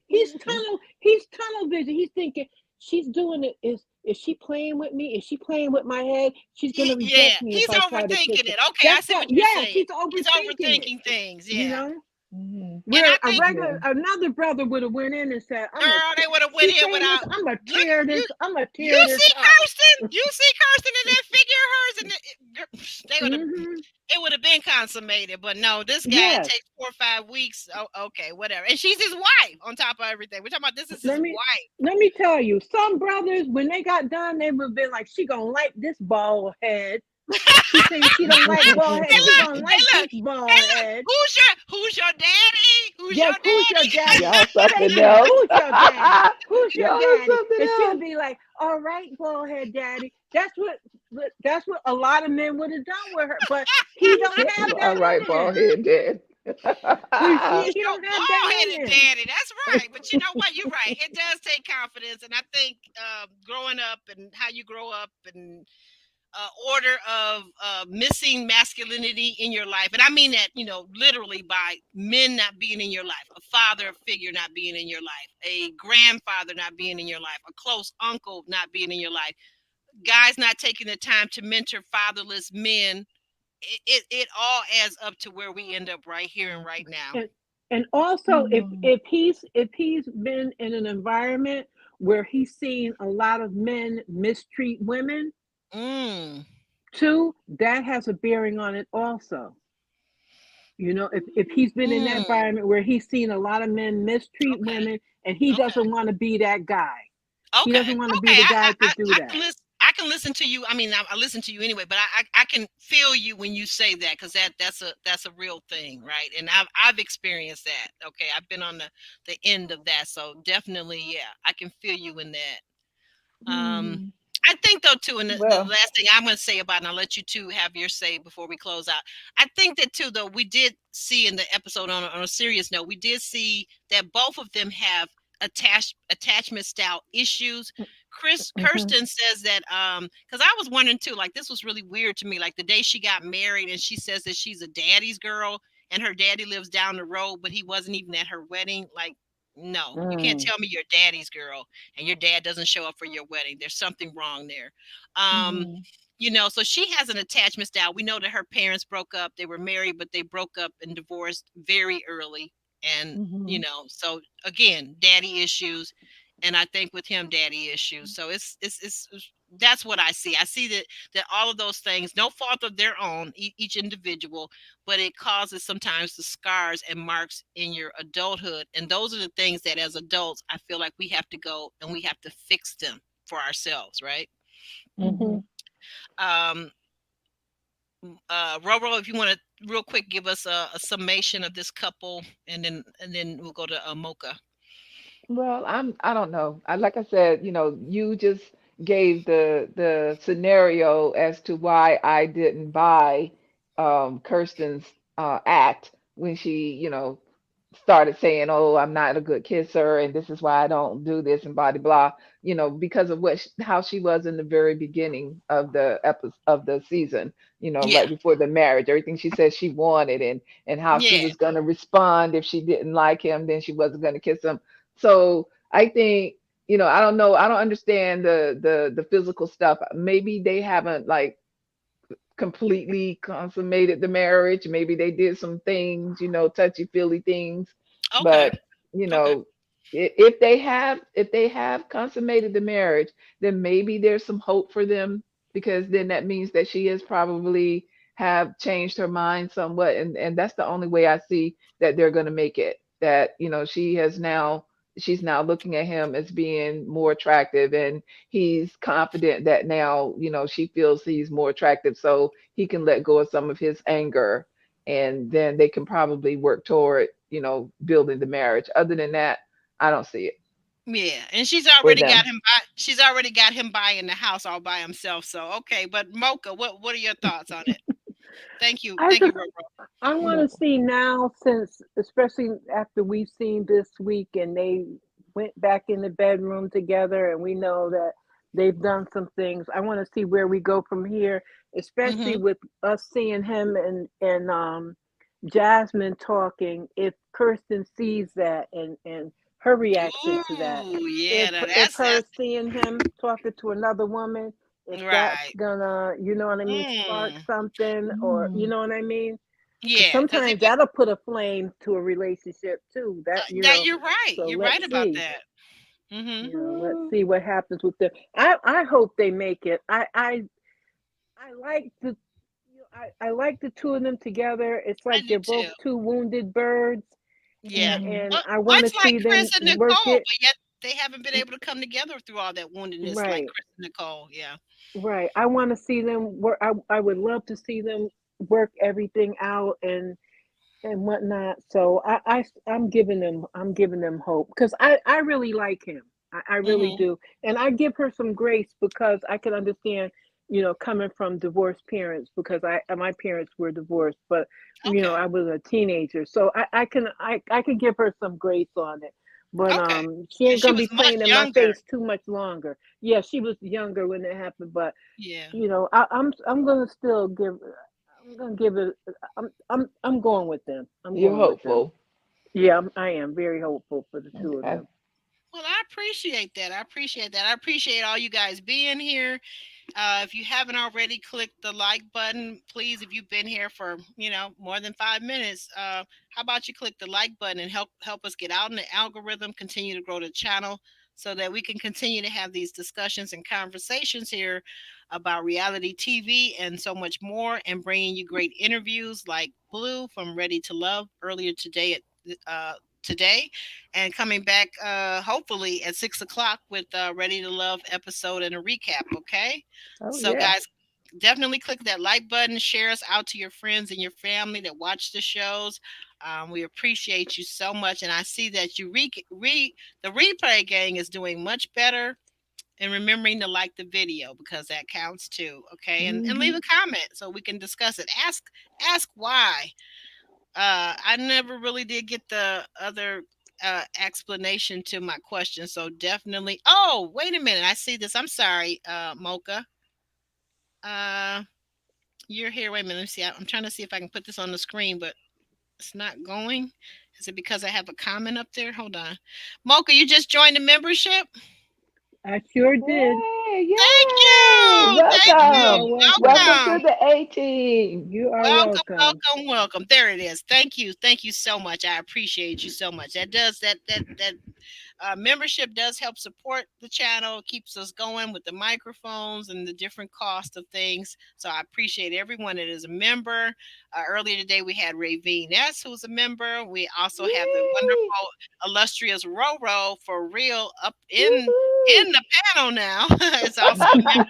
He's tunnel vision. He's thinking she's doing it. Is she playing with me? Is she playing with my head? She's gonna Yeah, reject me if he's I try to kiss overthinking her. it. Okay, I That's see what. what you're Yes, saying. he's He's overthinking it. overthinking things. You Yeah, know, Mhm. and where I a think, Yeah. regular another brother would have went in and said, "I'm a." girl, they would have went She in saying this. without. I'm gonna Look, tear you this. I'm gonna you tear this see up. Kirsten, you see Kirsten in that figure of hers, and they would have. Hmm. It would have been consummated, but no, this guy, it Yes. takes 4 or 5 weeks. Oh, okay, whatever. And she's his wife on top of everything. We're talking about this is his Let me wife. let me tell you, some brothers when they got done, they would have been like, "She gonna like this bald head." She saying she don't like bald head. Hey, She look, gonna hey, like look, this hey, bald look. head. Who's your daddy? Who's Yes, your who's your daddy? daddy? Y'all something Fabian, else. who's your daddy? Who's your Y'all is daddy? something And she'll else. be like, "All right, bald head daddy." That's what a lot of men would have done with her, but he don't have All that right, in bald him. head dad. You see, Who's he your don't have that bald-headed in him. daddy? That's right. But you know what? You're right. It does take confidence, and I think growing up and how you grow up and order of missing masculinity in your life, and I mean that literally by men not being in your life, a father figure not being in your life, a grandfather not being in your life, a close uncle not being in your life, guys not taking the time to mentor fatherless men. It all adds up to where we end up right here and right now. and and also Mm. if he's been in an environment where he's seen a lot of men mistreat women Mm. too, that has a bearing on it also. If he's been in that Mm. environment where he's seen a lot of men mistreat Okay. women and he Okay. doesn't want to be that guy. He Okay. doesn't want to be Okay. the guy to do I that. can listen. I can listen to you. I mean, I listen to you anyway, but I can feel you when you say that, because that's a real thing, right? And I've experienced that. Okay, I've been on the end of that, so definitely, yeah, I can feel you in that. Um, Mm. I think though too, and the Well, last thing I'm going to say about it, and I'll let you two have your say before we close out. I think that too, though, we did see in the episode on a serious note, we did see that both of them have attachment style issues. Hmm. Kirsten says that because I was wondering too, like this was really weird to me. Like the day she got married, and she says that she's a daddy's girl, and her daddy lives down the road, but he wasn't even at her wedding. Like, no, you can't Mm. tell me you're daddy's girl and your dad doesn't show up for your wedding. There's something wrong there. Um, mhm, so she has an attachment style. We know that her parents broke up. They were married, but they broke up and divorced very early. And, mhm, so again, daddy issues. And I think with him, daddy issues. So that's what I see. I see that all of those things, no fault of their own, each individual, but it causes sometimes the scars and marks in your adulthood. And those are the things that as adults, I feel like we have to go and we have to fix them for ourselves, right? Hmm. mhm. Um, Roro, if you want to real quick give us a summation of this couple, and then we'll go to Mocha. Well, I don't know. Like I said, you just gave the scenario as to why I didn't buy Kirsten's act when she, started saying, "Oh, I'm not a good kisser, and this is why I don't do this," and blah blah blah. Because of how she was in the very beginning of the of the season. Yeah, Right before the marriage, everything she said she wanted, and how she yeah. was going to respond if she didn't like him, then she wasn't going to kiss him. So I think, I don't know, I don't understand the physical stuff. Maybe they haven't like completely consummated the marriage. Maybe they did some things, touchy feely things. Okay, But, you okay. know, if they have consummated the marriage, then maybe there's some hope for them, because then that means that she has probably have changed her mind somewhat, and that's the only way I see that they're going to make it. That, she's now looking at him as being more attractive, and he's confident that now, she feels he's more attractive, so he can let go of some of his anger, and then they can probably work toward, building the marriage. Other than that, I don't see it Yeah, and for them. she's already got him buying the house all by himself. So okay, but Mocha, what are your thoughts on it? I Thank you, just Roro. I You're want to welcome. see now, since especially after we've seen this week and they went back in the bedroom together, and we know that they've done some things. I want to see where we go from here, especially Mm-hmm. with us seeing him and Jasmine talking. If Kirsten sees that and her reaction to that, Ooh, yeah, if now if her that's seeing him talking to another woman, if that's right. gonna, you know what I mean, spark Mm, something, or you Mm. know what I mean, because yeah, because sometimes that'll put a flame to a relationship too. That, that you're right. so You're right let's about see. that. Mm-hmm. Let's Mm. see what happens with them. I hope they make it. I like I like the two of them together. It's I like do they're both too. two wounded birds, Yeah. Mhm. and I want to Much like see them Chris and work Nicole, it. but yet they haven't been able to come together through all that woundedness like Right, Chris and Nicole. Yeah. right. I want to see them work. I would love to see them work everything out and whatnot. So I'm giving them hope, because I really like him. I really Mm-hmm. do, and I give her some grace because I can understand, coming from divorced parents, because my parents were divorced, but Okay. I was a teenager, so I can give her some grace on it. But Okay. she And ain't she gonna was be much playing in my younger. face too much longer. Yeah, she was younger when it happened, but Yeah. I'm gonna still give. I'm gonna give it. I'm going with them. I'm You're going with them. hopeful. Yeah, I am very hopeful for the two of Okay. them. Well, I appreciate that. I appreciate that. I appreciate all you guys being here. If you haven't already, click the like button, please. If you've been here for more than 5 minutes, how about you click the like button and help us get out in the algorithm, continue to grow the channel, so that we can continue to have these discussions and conversations here about reality TV and so much more, and bringing you great interviews like Blue from Ready to Love earlier today, and coming back hopefully at 6 o'clock with Ready to Love episode and a recap. Okay, Oh so yeah. guys, definitely click that like button, share us out to your friends and your family that watch the shows. We appreciate you so much, and I see that the replay gang is doing much better. And remembering to like the video, because that counts too. Okay, and leave Mhm. a comment so we can discuss it. Ask why. I never really did get the other explanation to my question. So definitely. Oh, wait a minute. I see this. I'm sorry, Mocha. Uh, you're here. Wait a minute. Let me see. I'm trying to see if I can put this on the screen, but it's not going. Is it because I have a comment up there? Hold on. Mocha, you just joined the membership? I sure did. Yay! Thank Yay! you. Thank You are you. Welcome. welcome. Welcome Welcome. to the A team. You are Welcome, welcome. welcome, welcome. There it is. Thank you. Thank you so much. I appreciate you so much. That membership does help support the channel, keeps us going with the microphones and the different cost of things. So I appreciate everyone that is a member. Earlier today, we had Ravine S, who's a member. We also have the Yay! wonderful, illustrious Roro for real up in Woohoo! the panel now. It's also a member.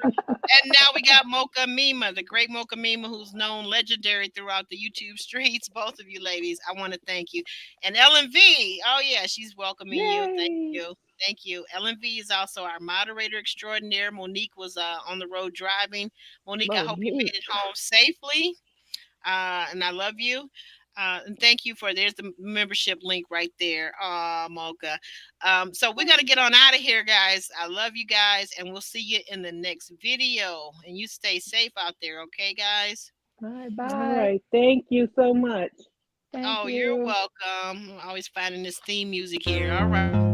And now we got Mocha Mima, the great Mocha Mima, who's known legendary throughout the YouTube streets. Both of you ladies, I want to thank you. And Ellen V, oh yeah, she's welcoming you. Thank Yay! LMV. you. Thank you. LMV is also our moderator extraordinaire. Monique was on the road driving. Monique, I hope you made Monique. it home safely. And I love you. And thank you for there's the membership link right there, Mocha. So we're gonna get on out of here, guys. I love you guys, and we'll see you in the next video. And you stay safe out there, okay, guys? Bye All bye. right. Thank you so much. Thank Oh, you're you. welcome. I'm always finding this theme music here. All right.